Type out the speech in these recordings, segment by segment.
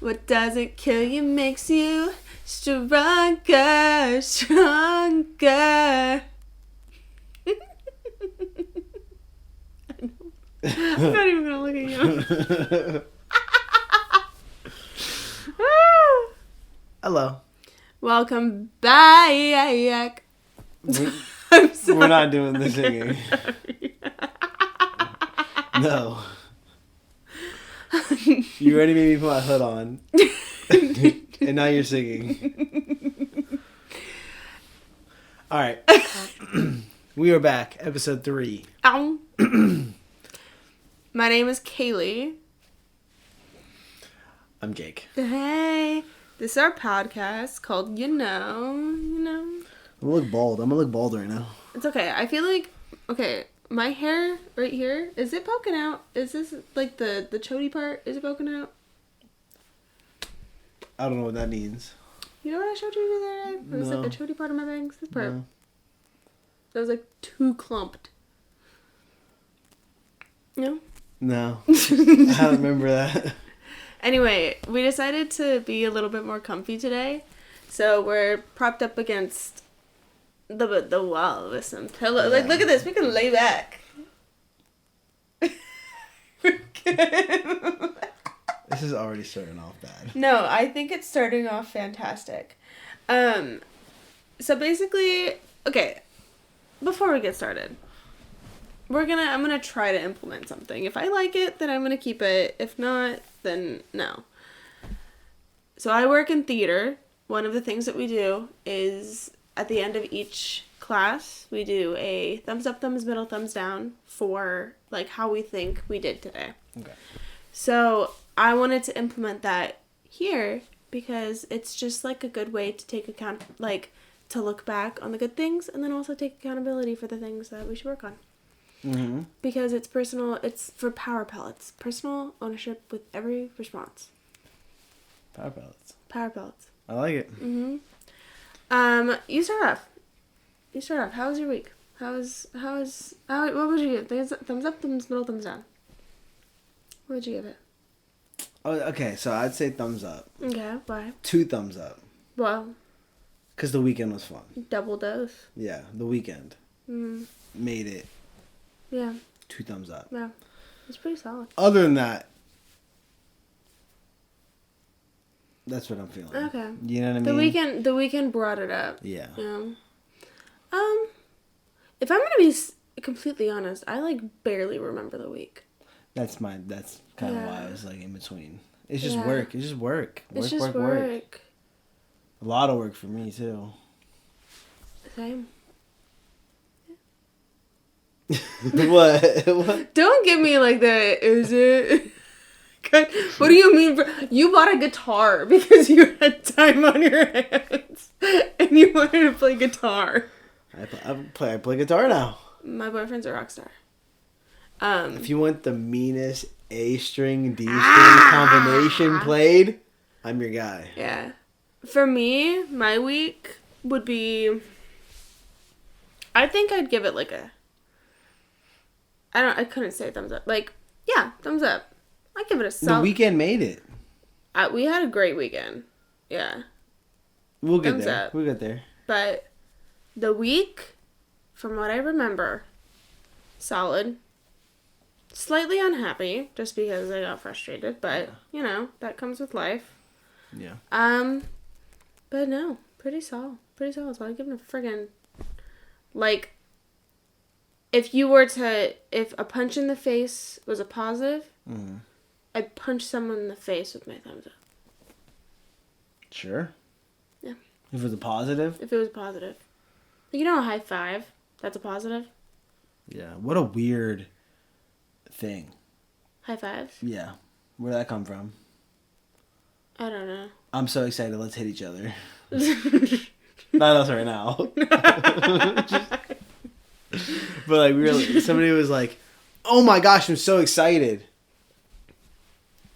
What doesn't kill you makes you stronger, stronger. I'm not even gonna look at you. Hello. Welcome back. I'm sorry. We're not doing the singing. No. You already made me put my hood on. And now you're singing. Alright. We are back. Episode 3. Ow. My name is Kaylea. I'm Jake. Hey. This is our podcast called You Know. I'm gonna look bald. I'm gonna look bald right now. It's okay. I feel like, my hair right here, is it poking out? Is this like the chody part? Is it poking out? I don't know what that means. You know what I showed you the other day? It was like the chody part of my bangs. This part. No. That was like too clumped. No? No. I don't remember that. Anyway, we decided to be a little bit more comfy today. So we're propped up against the wall with some pillow. Like, look at this. We can lay back. This is already starting off bad. No, I think it's starting off fantastic. So basically, okay, before we get started, I'm gonna try to implement something. If I like it, then I'm gonna keep it. If not, then no. So I work in theater. One of the things that we do is at the end of each class, we do a thumbs up, thumbs middle, thumbs down for like how we think we did today. Okay. So I wanted to implement that here because it's just like a good way to take account, like to look back on the good things and then also take accountability for the things that we should work on. Mm-hmm. Because it's personal, it's for power pellets. Personal ownership with every response. Power pellets. Power pellets. I like it. Mm-hmm. You start off. How was your week? What would you give? Thumbs up, thumbs middle, thumbs down. What would you give it? Oh, okay, so I'd say thumbs up. Okay, why? 2 thumbs up. Well. Because the weekend was fun. Double dose. Yeah, the weekend. Made it. Yeah. 2 thumbs up. Yeah. It's pretty solid. Other than that, that's what I'm feeling. Okay. You know what I mean? The weekend brought it up. Yeah. If I'm gonna be completely honest, I like barely remember the week. That's kind of why I was like in between. It's just Yeah. work. It's just work. Work. A lot of work for me too. Same. What? Don't give me like that. Is it? What do you mean? You bought a guitar because you had time on your hands and you wanted to play guitar. I play guitar now. My boyfriend's a rock star. If you want the meanest A string D string combination played, I'm your guy. Yeah. For me, my week would be, I think I'd give it like I couldn't say thumbs up. Like, yeah, thumbs up. I'd give it a solid. The weekend made it. We had a great weekend. Yeah. We'll get Thumbs there. up. We'll get there. But the week, from what I remember, solid. Slightly unhappy, just because I got frustrated, but, that comes with life. Yeah. But no, pretty solid. So I'd give it a friggin', like, if a punch in the face was a positive, I'd punch someone in the face with my thumbs up. Sure. Yeah. If it was a positive? If it was positive. A high five, that's a positive. Yeah. What a weird thing. High fives? Yeah. Where'd that come from? I don't know. I'm so excited. Let's hit each other. Not us right now. But somebody was like, "Oh my gosh, I'm so excited."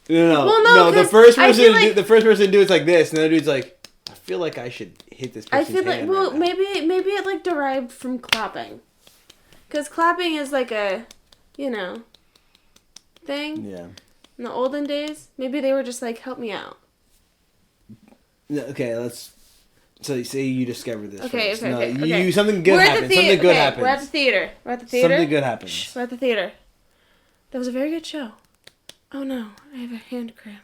No. Well, no, the first person to do it's like this, and the other dude's like, "I feel like I should hit this person's hand right now." maybe it like derived from clapping, because clapping is like a, thing. Yeah. In the olden days, maybe they were just like, help me out. Okay, let's. So you say you discovered this. Okay, first. okay. You something good happens. Something good happens. We're at the theater. Something good happens. Shh, we're at the theater. That was a very good show. Oh no, I have a hand cramp.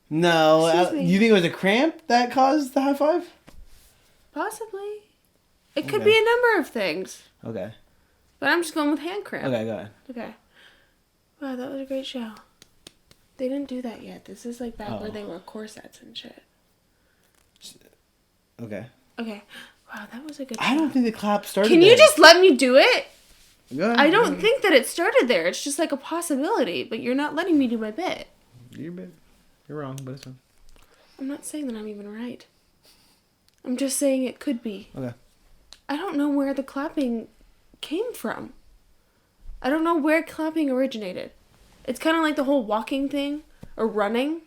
No, you think it was a cramp that caused the high five? Possibly. It could be a number of things. Okay. But I'm just going with hand cramp. Okay, go ahead. Okay. Wow, that was a great show. They didn't do that yet. This is like back where they wore corsets and shit. Okay. Okay. Wow, that was a good show. I don't think the clap started Can you just let me do it? Go ahead. I don't think that it started there. It's just like a possibility, but you're not letting me do my bit. You're wrong, but it's fine. I'm not saying that I'm even right. I'm just saying it could be. Okay. I don't know where the clapping came from. I don't know where clapping originated. It's kind of like the whole walking thing or running.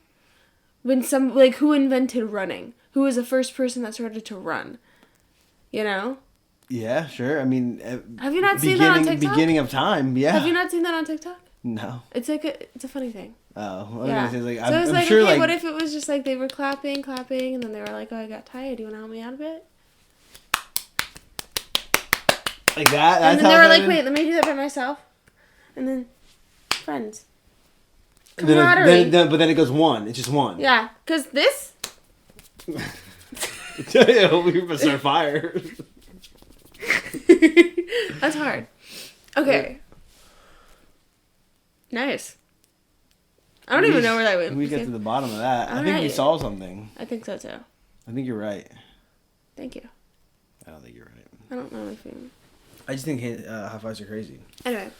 When who invented running? Who was the first person that started to run? You know? Yeah, sure. I mean, have you not seen that on TikTok? Beginning of time, yeah. Have you not seen that on TikTok? No. It's like it's a funny thing. Oh, well, yeah. So it's like, sure, okay, what if it was just like they were clapping, and then they were like, oh, I got tired. Do you want to help me out a bit? Like that? That's and then they were like, wait, let me do that by myself. And then, friends. Camaraderie. But then it goes one. It's just one. Yeah, because this... We can start fire. That's hard. Okay. Nice. I don't even know where that went. We get to the bottom of that. I think we solved something. I think so too. I think you're right. Thank you. I don't think you're right. I don't know anything. I just think high fives are crazy. Anyway.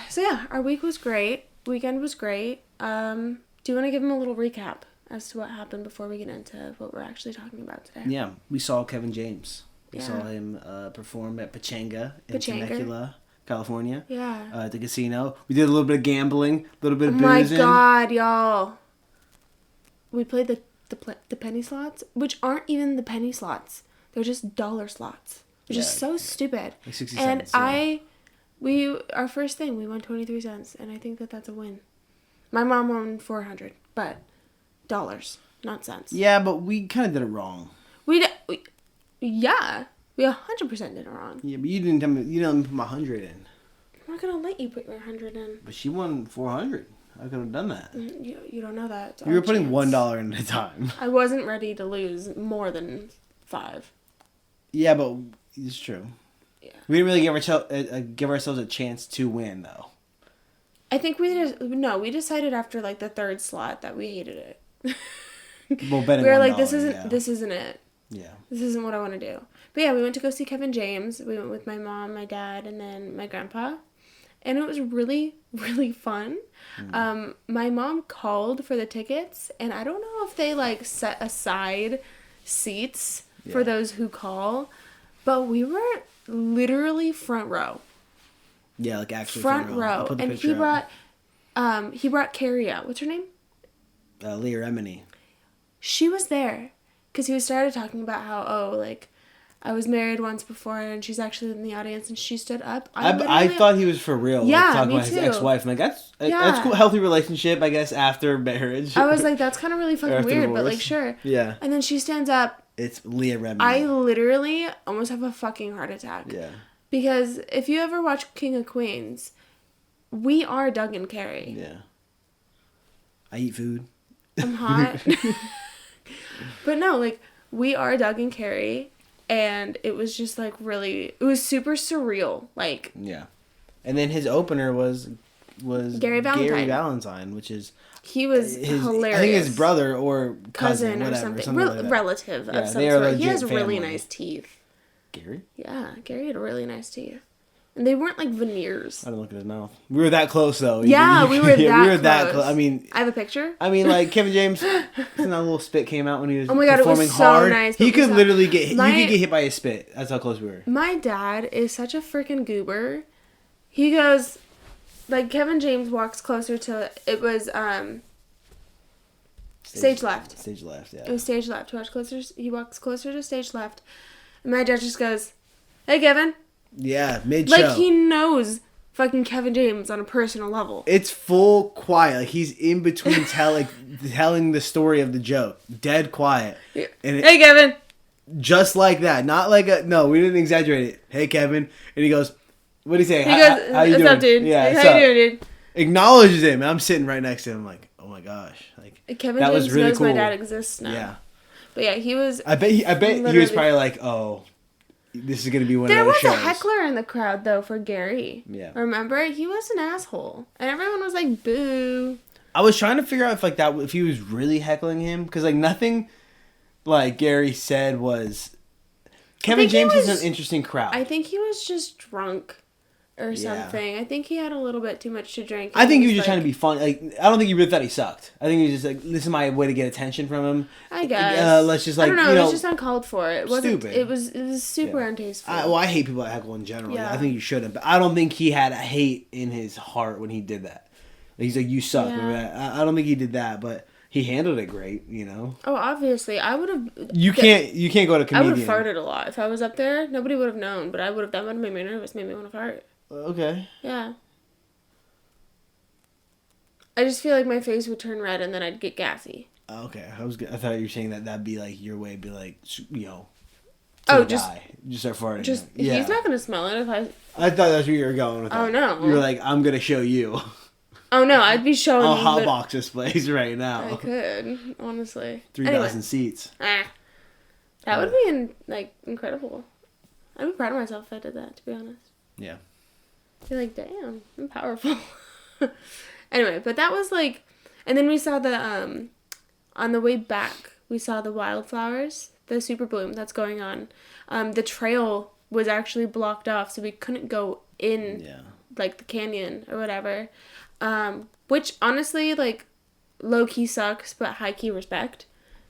So yeah, our week was great. Weekend was great. Do you want to give them a little recap as to what happened before we get into what we're actually talking about today? Yeah, we saw Kevin James. We saw him perform at Pachanga in Temecula, California. Yeah. At the casino. We did a little bit of gambling, a little bit of boozing. Oh my god, y'all. We played the penny slots, which aren't even the penny slots. They're just dollar slots. Which is so stupid. Like 60 and cents. Our first thing, we won 23 cents, and I think that that's a win. My mom won 400, but dollars, not cents. Yeah, but we kind of did it wrong. We 100% did it wrong. Yeah, but you didn't tell me, you didn't put my 100 in. I'm not gonna let you put your 100 in. But she won 400. I could have done that. You don't know that. You were putting $1 in at a time. I wasn't ready to lose more than 5. Yeah, but it's true. Yeah. We didn't really give ourselves a chance to win, though. I think we decided after like the third slot that we hated it. Well, betting we were like, $1, this isn't it. Yeah. This isn't what I want to do. But yeah, we went to go see Kevin James. We went with my mom, my dad, and then my grandpa. And it was really, really fun. My mom called for the tickets, and I don't know if they like set aside seats for those who call, but we were literally front row. Yeah, like actually front row. And he brought Kaylea. What's her name? Leah Remini. She was there because he started talking about how I was married once before, and she's actually in the audience, and she stood up. I thought he was for real. Yeah, talking me about too. His ex-wife. I'm like, that's cool. Healthy relationship, I guess, after marriage. I was like, that's kind of really fucking weird, divorce. but like, sure. Yeah. And then she stands up. It's Leah Remini. I literally almost have a fucking heart attack. Yeah. Because if you ever watch King of Queens, we are Doug and Carrie. Yeah. I eat food. I'm hot. But no, like, we are Doug and Carrie. And it was just like it was super surreal. Like, yeah. And then his opener was Gary Valentine, which is he was hilarious. I think his brother or cousin or whatever, something like relative of some they are sort. He has family. really nice teeth. Gary? Yeah, Gary had really nice teeth. And they weren't like veneers. I don't look at his mouth. We were that close though. Yeah, we were that close. I mean, I have a picture. I mean, like Kevin James, that little spit came out when he was oh my God, performing it was so hard. nice. He could literally get you could get hit by his spit. That's how close we were. My dad is such a freaking goober. He goes, like Kevin James walks closer to it was stage left. Stage left, yeah. It was stage left. He walks closer to stage left. And my dad just goes, "Hey, Kevin." Yeah, mid-show. Like, he knows fucking Kevin James on a personal level. It's full quiet. Like, he's in between telling the story of the joke. Dead quiet. Yeah. And Hey, Kevin. Just like that. Not like no, we didn't exaggerate it. Hey, Kevin. And he goes, what do you say? He goes, how you what's doing? up, dude? Yeah, how you doing, dude? Acknowledges him. And I'm sitting right next to him like, oh my gosh. Like, Kevin that James was really knows cool. my dad exists now. Yeah. But yeah, he was... I bet he was probably like, oh, this is going to be one of those shows. There was a heckler in the crowd, though, for Gary. Yeah. Remember? He was an asshole. And everyone was like, boo. I was trying to figure out if he was really heckling him. Because, like, nothing, like, Gary said was... Kevin James is an interesting crowd. I think he was just drunk or something. I think he had a little bit too much to drink. I think he was just trying to be funny. Like, I don't think he really thought he sucked. I think he was just like, this is my way to get attention from him. I guess. Let's just like, I don't know. It was just uncalled for. It wasn't. Stupid. It was super untasteful. I hate people that heckle in general. Yeah. I think you shouldn't. But I don't think he had a hate in his heart when he did that. He's like, you suck. Yeah. I don't think he did that, but he handled it great. Oh, obviously, I would have. You can't go to comedian. I would have farted a lot if I was up there. Nobody would have known, but I would have. That would have made me nervous. Made me want to fart. Okay. Yeah. I just feel like my face would turn red and then I'd get gassy. Okay, I thought you were saying that'd be like your way, be like, just start farting. He's not gonna smell it if I. I thought that's where you were going with that. Oh no! You were like, I'm gonna show you. Oh no! I'd be showing. I'll hotbox this place right now. I could honestly. 3,000 seats. That would be incredible. I'd be proud of myself if I did that. To be honest. Yeah. You're like, damn, I'm powerful. Anyway, but that was like, and then we saw the on the way back, we saw the wildflowers, the super bloom that's going on. The trail was actually blocked off, so we couldn't go in, like, the canyon or whatever. Which, honestly, like, low-key sucks, but high-key respect.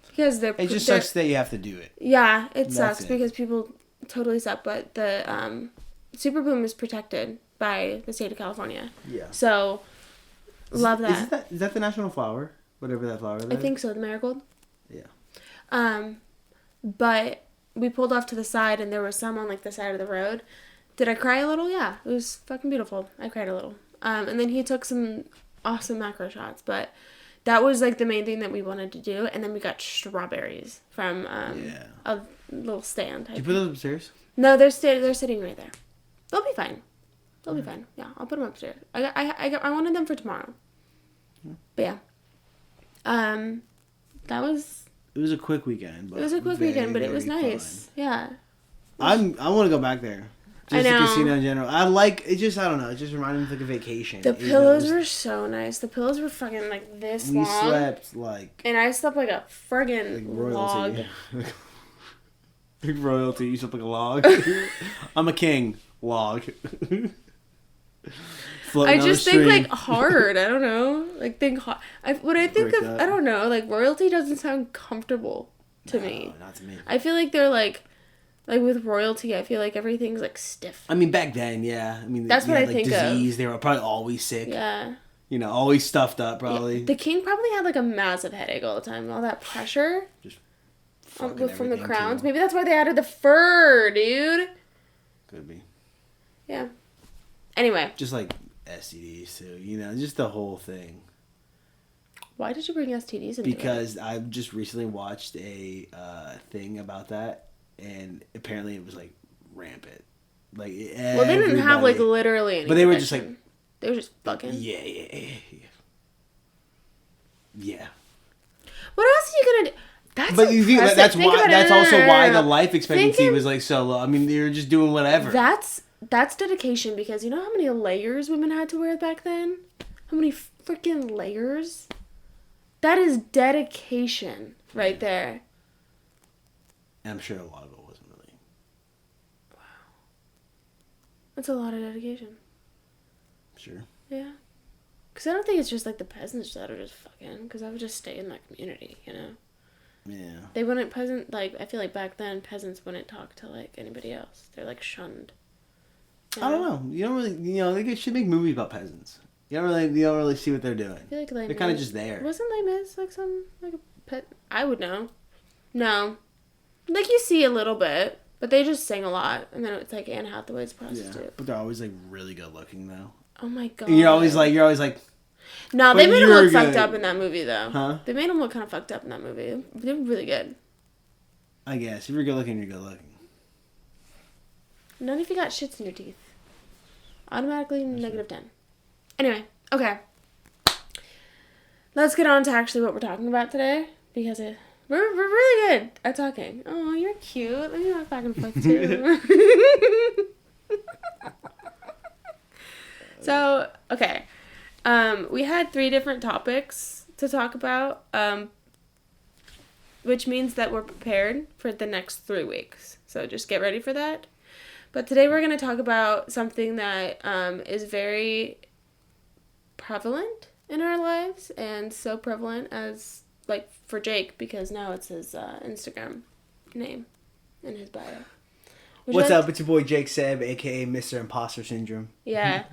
Because it just sucks that you have to do it. Yeah, it sucks because people totally suck, but the super bloom is protected by the state of California. Yeah. So, love that. Is that the national flower? Whatever that flower is? I think so, the marigold. Yeah. But we pulled off to the side and there was some on, like, the side of the road. Did I cry a little? Yeah. It was fucking beautiful. I cried a little. And then he took some awesome macro shots, but that was, like, the main thing that we wanted to do. And then we got strawberries from a little stand. Did you put those upstairs? No, they're sitting right there. They'll be fine. They'll be fine. Yeah, I'll put them upstairs. I wanted them for tomorrow. But yeah. That was... It was a quick weekend. But it was nice. Fun. Yeah. I want to go back there. Just the casino in general. I don't know. It just reminded me of like a vacation. The pillows were so nice. The pillows were fucking like this long. We slept like... And I slept like a friggin' log. Like royalty. You slept like a log. I'm a king. Log. I just think like hard. I don't know. Like think hard. When I think of, I don't know. Like royalty doesn't sound comfortable to me. Not to me. I feel like they're like with royalty. I feel like everything's like stiff. I mean, back then, yeah. I mean, that's what I think disease. of. They were probably always sick. Yeah. You know, always stuffed up. Probably. Yeah. The king probably had like a massive headache all the time. All that pressure. Just from the crowns. Too. Maybe that's why they added the fur, dude. Could be. Yeah. Anyway. Just like STDs too, you know, just the whole thing. Why did you bring STDs into Because I just recently watched a thing about that, and apparently it was like rampant. Like, well, they didn't have like literally any. But they were just like, they were just fucking. Yeah. What else are you gonna do? That's why. That's also why the life expectancy was like so low. I mean, they were just doing whatever. That's dedication, because you know how many layers women had to wear back then? How many freaking layers? That is dedication right there. And I'm sure a lot of it wasn't really. Wow. That's a lot of dedication. Sure. Yeah. Because I don't think it's just like the peasants that are just fucking, because I would just stay in that community, you know? Yeah. They wouldn't, I feel like back then peasants wouldn't talk to like anybody else. They're like shunned. I don't know. You don't really, they should make movies about peasants. You don't really see what they're doing. I feel like they're kind of just there. Wasn't Les Mis like some, like a pet? I would know. No. Like you see a little bit, But they just sing a lot, and then it's like Anne Hathaway's prostitute. Yeah, but they're always like really good looking though. Oh my god. And you're always like. No, they made him look fucked good. up in that movie though. Huh? They made him look kind of fucked up in that movie. They were really good. I guess if you're good looking, you're good looking. None if you got shits in your teeth. Automatically -10. Anyway, okay. Let's get on to actually what we're talking about today, because we're really good at talking. Oh, you're cute. Let me walk back and forth too. So, okay. We had 3 different topics to talk about, which means that we're prepared for the next 3 weeks. So just get ready for that. But today we're going to talk about something that is very prevalent in our lives, and so prevalent as, like, for Jake, because now it's his Instagram name in his bio. What's up? It's your boy Jake Seb, aka Mr. Imposter Syndrome. Yeah.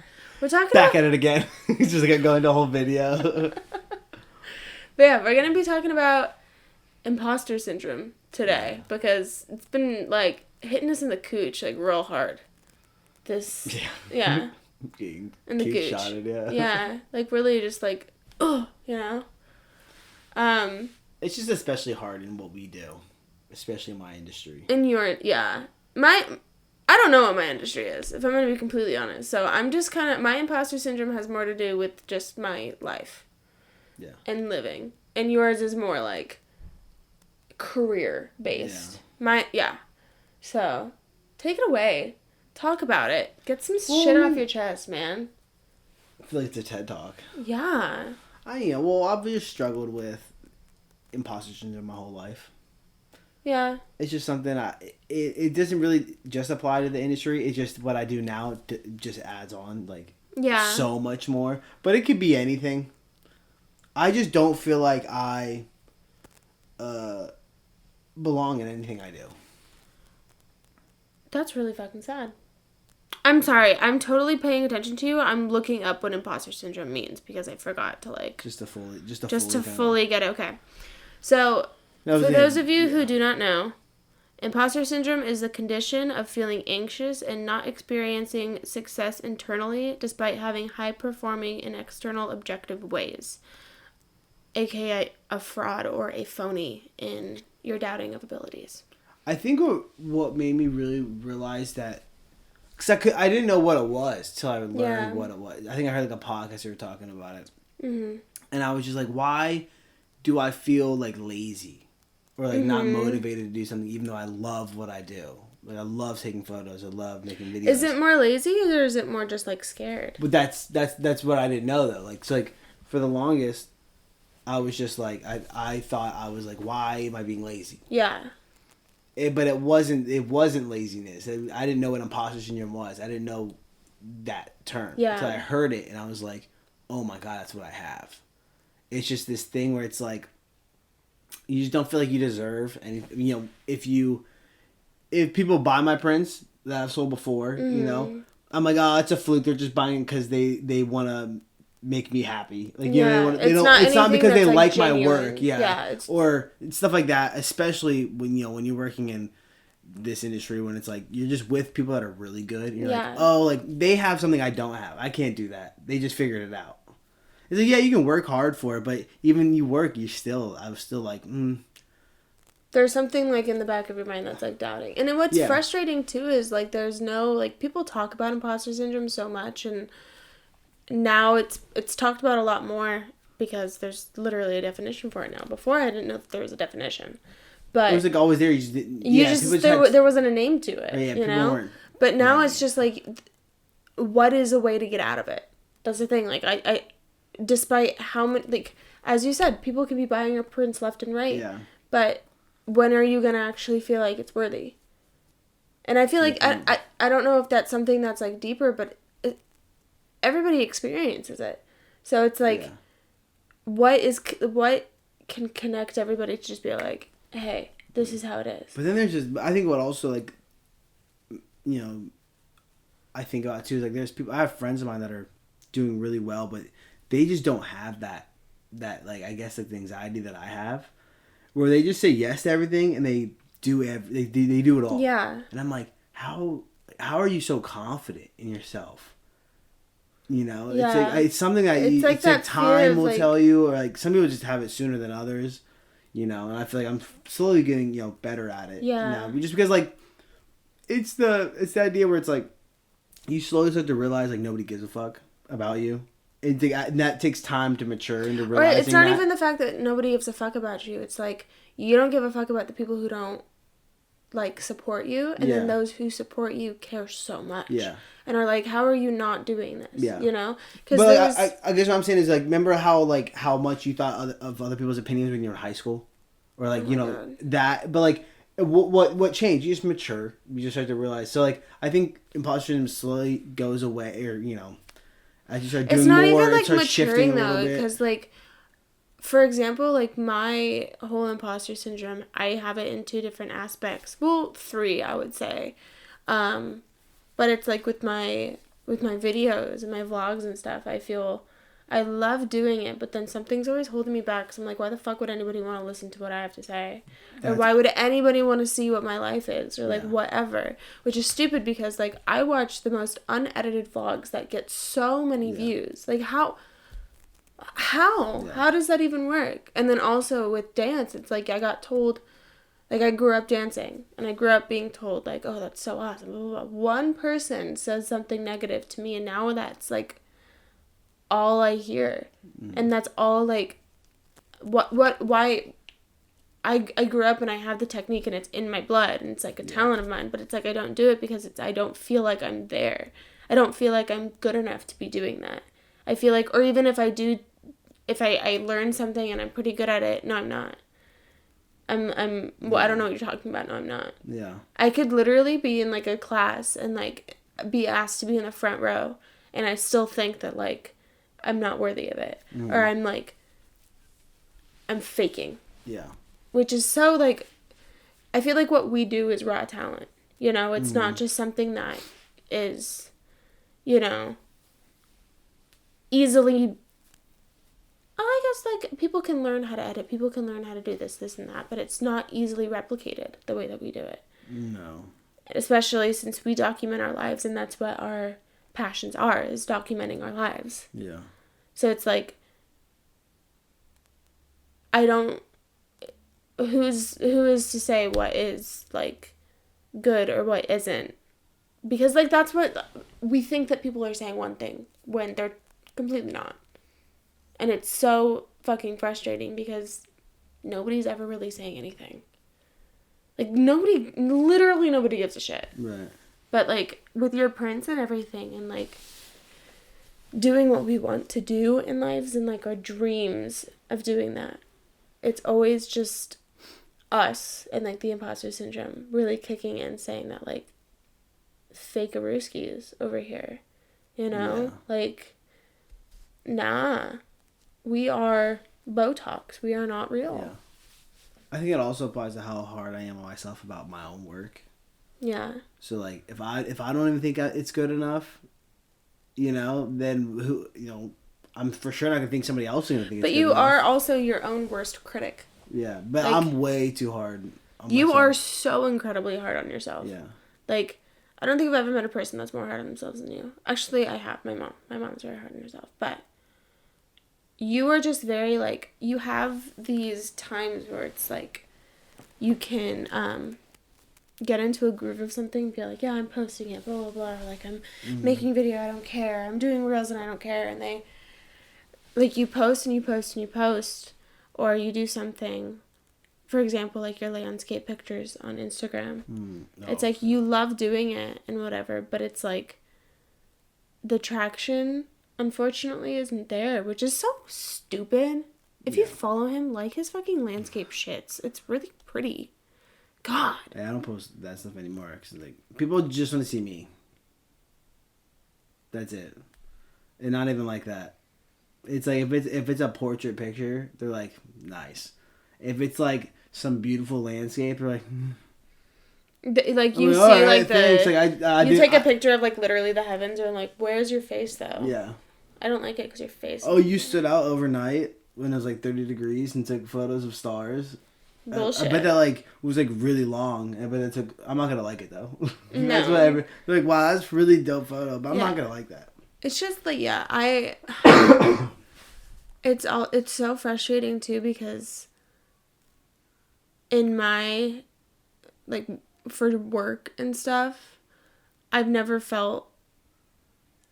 We're talking back at it again. He's just like going the whole video. But yeah, we're going to be talking about imposter syndrome today, because it's been, like, hitting us in the cooch, like, real hard. Yeah. In the gooch. Shotted, yeah. Yeah, like really just like, oh, you know. It's just especially hard in what we do, especially in my industry. I don't know what my industry is, if I'm going to be completely honest. So I'm just kind of, my imposter syndrome has more to do with just my life. Yeah. And living. And yours is more like career based. Yeah. So take it away. Talk about it. Get some shit off your chest, man. I feel like it's a TED Talk. Yeah. I've just struggled with imposter syndrome my whole life. Yeah. It's just something it doesn't really just apply to the industry. It's just what I do now just adds on, like, so much more. But it could be anything. I just don't feel like I belong in anything I do. That's really fucking sad. I'm sorry. I'm totally paying attention to you. I'm looking up what imposter syndrome means, because I forgot to, like... Just to fully get it. Okay. So, for those of you who do not know, imposter syndrome is the condition of feeling anxious and not experiencing success internally despite having high-performing in external objective ways, aka a fraud or a phony in your doubting of abilities. I think what made me really realize that, because I didn't know what it was till I learned what it was. I think I heard like a podcast, they were talking about it. Mm-hmm. And I was just like, why do I feel like lazy or like not motivated to do something, even though I love what I do? Like, I love taking photos. I love making videos. Is it more lazy, or is it more just like scared? But that's what I didn't know though. Like, so like for the longest, I was just like, I thought I was like, why am I being lazy? Yeah. But it wasn't laziness. I didn't know what imposter syndrome was. I didn't know that term. Yeah. So I heard it and I was like, oh my God, that's what I have. It's just this thing where it's like, you just don't feel like you deserve. And, you know, if people buy my prints that I've sold before, you know, I'm like, oh, it's a fluke. They're just buying because they want to make me happy. Like, you know, it's not because they like my work. Yeah. Or stuff like that, especially when you're working in this industry, when it's like you're just with people that are really good and you're like, oh, like they have something I don't have. I can't do that. They just figured it out. It's like, yeah, you can work hard for it, but even you work, I was still like, There's something like in the back of your mind that's like doubting. And then what's frustrating too is like there's no, like, people talk about imposter syndrome so much, and now it's talked about a lot more because there's literally a definition for it now. Before, I didn't know that there was a definition. But it was like always there. There wasn't a name to it, you know? Weren't. But now it's just like, what is a way to get out of it? That's the thing. Like, I despite how many, like, as you said, people can be buying your prints left and right. Yeah. But when are you going to actually feel like it's worthy? And I feel like, I don't know if that's something that's like deeper, but everybody experiences it. So it's like, what can connect everybody to just be like, hey, this is how it is. But then there's just, I think what also, like, you know, I think about too is like, there's people, I have friends of mine that are doing really well, but they just don't have that like, I guess, like, the anxiety that I have, where they just say yes to everything and they do they do it all. Yeah. And I'm like, how are you so confident in yourself? You know, it's like it's something that it's like time will tell you, or like some people just have it sooner than others. You know, and I feel like I'm slowly getting better at it. Yeah. Now, just because like it's the idea where it's like you slowly start to realize like nobody gives a fuck about you. And that takes time to mature into realizing. Or it's not even the fact that nobody gives a fuck about you. It's like you don't give a fuck about the people who don't like support you, and then those who support you care so much. Yeah. And are like, how are you not doing this? Yeah. You know? But like, I guess what I'm saying is like, remember how much you thought of other people's opinions when you were in high school, or like God. That. But like, what changed? You just mature. You just start to realize. So like, I think imposter syndrome slowly goes away, or as you start doing more, it's not even like maturing though, because like, for example, like my whole imposter syndrome, I have it in 2 different aspects. Well, 3, I would say. But it's like with my videos and my vlogs and stuff, I love doing it, but then something's always holding me back. Cause I'm like, why the fuck would anybody want to listen to what I have to say? Or why would anybody want to see what my life is? Or like whatever. Which is stupid because like I watch the most unedited vlogs that get so many views. Like how does that even work? And then also with dance, it's like I got told, like I grew up dancing and I grew up being told like, oh, that's so awesome. Blah, blah, blah. One person says something negative to me and now that's like all I hear. And that's all like why I grew up and I have the technique and it's in my blood and it's like a talent of mine, but it's like I don't do it because I don't feel like I'm there. I don't feel like I'm good enough to be doing that. I feel like, or even if I do, if I learn something and I'm pretty good at it, no, I'm not. Well, I don't know what you're talking about. No, I'm not. Yeah. I could literally be in like a class and like be asked to be in the front row and I still think that like I'm not worthy of it. Or I'm like, I'm faking. Yeah. Which is so like, I feel like what we do is raw talent. You know, it's not just something that is, easily, I guess like people can learn how to edit, people can learn how to do this and that, but it's not easily replicated the way that we do it. No. Especially since we document our lives and that's what our passions are, is documenting our lives. Yeah. So it's like, who is to say what is like good or what isn't? Because like that's what we think, that people are saying one thing when they're completely not. And it's so fucking frustrating because nobody's ever really saying anything. Like literally nobody gives a shit. Right. But like with your prints and everything and like doing what we want to do in lives and like our dreams of doing that, it's always just us and like the imposter syndrome really kicking in, saying that like fake-a-rooskies over here, like, nah, we are Botox, we are not real. Yeah. I think it also applies to how hard I am on myself about my own work. Yeah. So like if I don't even think it's good enough, then who, I'm for sure not gonna think somebody else is gonna think it's good enough. But you are also your own worst critic. Yeah, but like, I'm way too hard on you myself. are so incredibly hard on yourself. Yeah. Like, I don't think I've ever met a person that's more hard on themselves than you. Actually, I have. My mom. My mom's very hard on herself. But you are just very, like, you have these times where it's like you can get into a groove of something and be like, yeah, I'm posting it, blah, blah, blah. Or like, I'm making video, I don't care. I'm doing reels and I don't care. And they, like, you post and you post and you post. Or you do something, for example, like your landscape pictures on Instagram. It's like you love doing it and whatever, but it's like the traction, unfortunately, isn't there, which is so stupid. If you follow him, like his fucking landscape shits. It's really pretty. God. Yeah, I don't post that stuff anymore because like people just want to see me. That's it, and not even like that. It's like if it's a portrait picture, they're like, nice. If it's like some beautiful landscape, they're like, like you see right, like the like, you take a picture of like literally the heavens, and like, where's your face though? Yeah, I don't like it because your face. Oh, you stood out overnight when it was like 30 degrees and took photos of stars. Bullshit. I bet that like was like really long. I bet it took. I'm not gonna like it though. No. That's whatever. They're like, wow, that's a really dope photo, but I'm not gonna like that. It's just like, yeah, it's so frustrating too, because in my, like, for work and stuff, I've never felt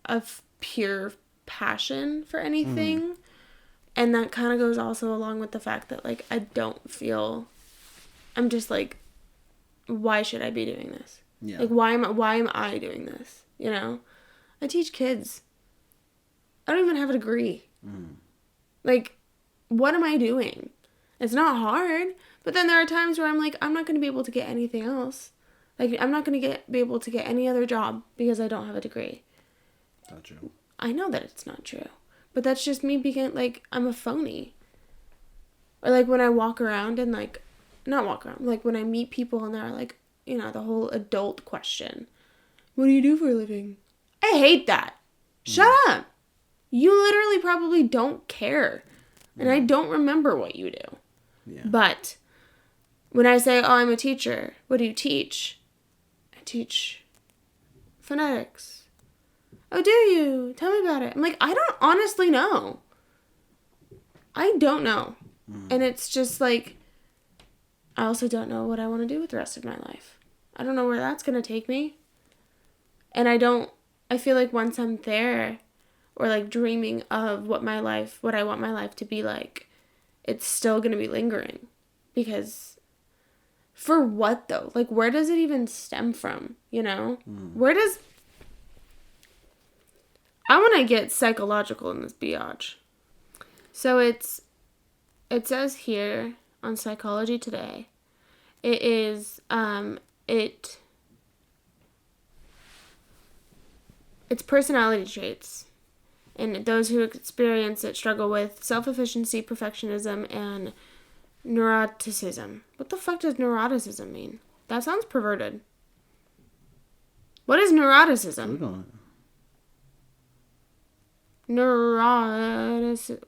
a pure passion for anything. And that kind of goes also along with the fact that, like, I don't feel, I'm just like, why should I be doing this? Yeah. Like, why am I doing this? You know? I teach kids. I don't even have a degree. Like, what am I doing? It's not hard. But then there are times where I'm like, I'm not going to be able to get anything else. Like, I'm not going to be able to get any other job because I don't have a degree. Not true. I know that it's not true. But that's just me being, like, I'm a phony. Or, like, when I walk around and, like, not walk around. Like, when I meet people and they're, like, you know, the whole adult question. What do you do for a living? I hate that. Shut up. You literally probably don't care. And I don't remember what you do. Yeah. But when I say, oh, I'm a teacher, what do you teach? I teach phonetics. Oh, do you? Tell me about it. I'm like, I don't honestly know. I don't know. And it's just like, I also don't know what I want to do with the rest of my life. I don't know where that's going to take me. And I feel like once I'm there, or like dreaming of what I want my life to be like, it's still going to be lingering. Because for what though? Like, where does it even stem from? You know? I want to get psychological in this biatch. So it says here on Psychology Today, it is, it's personality traits. And those who experience it struggle with self-efficiency, perfectionism, and neuroticism. What the fuck does neuroticism mean? That sounds perverted. What is neuroticism? Neuroticism.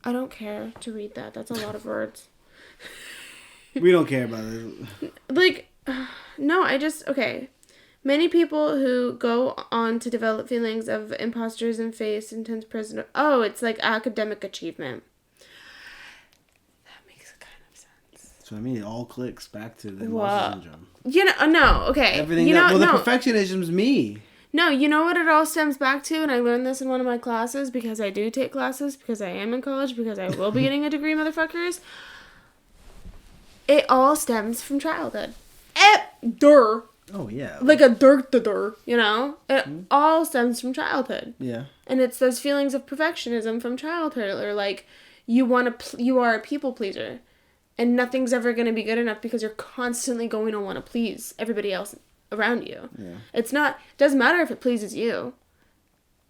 I don't care to read that. That's a lot of words. We don't care about it. Like, no, okay. Many people who go on to develop feelings of imposters and face intense prison. Oh, it's like academic achievement. That makes kind of sense. So I mean, it all clicks back to the imposter syndrome. You know, no, okay. Everything. The Perfectionism's me. No, you know what it all stems back to, and I learned this in one of my classes because I do take classes, because I am in college, because I will be getting a degree, motherfuckers. It all stems from childhood. Oh, yeah. Like a dur, you know? It all stems from childhood. Yeah. And it's those feelings of perfectionism from childhood, or like you are a people pleaser, and nothing's ever going to be good enough because you're constantly going to want to please everybody else around you. Yeah. It doesn't matter if it pleases you.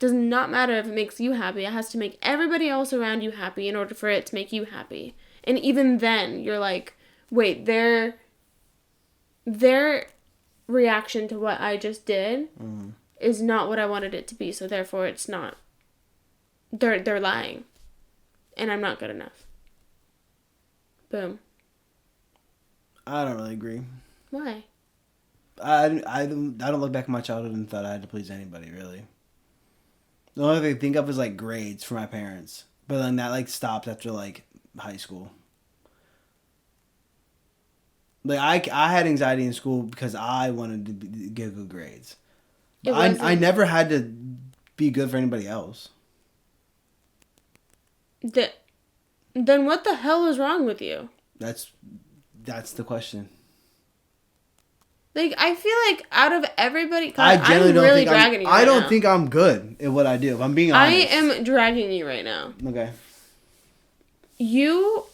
Does not matter if it makes you happy. It has to make everybody else around you happy in order for it to make you happy. And even then, you're like, wait, their reaction to what I just did is not what I wanted it to be, so therefore it's not. They're lying. And I'm not good enough. Boom. I don't really agree. Why? I don't look back at my childhood and thought I had to please anybody, really. The only thing I think of is, like, grades for my parents. But then that, like, stopped after, like, high school. Like, I had anxiety in school because I wanted to get good grades. I never had to be good for anybody else. Then what the hell is wrong with you? That's the question. Like, I feel like out of everybody, I generally I'm don't really think dragging you. I don't think I'm good at what I do. If I'm being honest, I am dragging you right now. Okay. You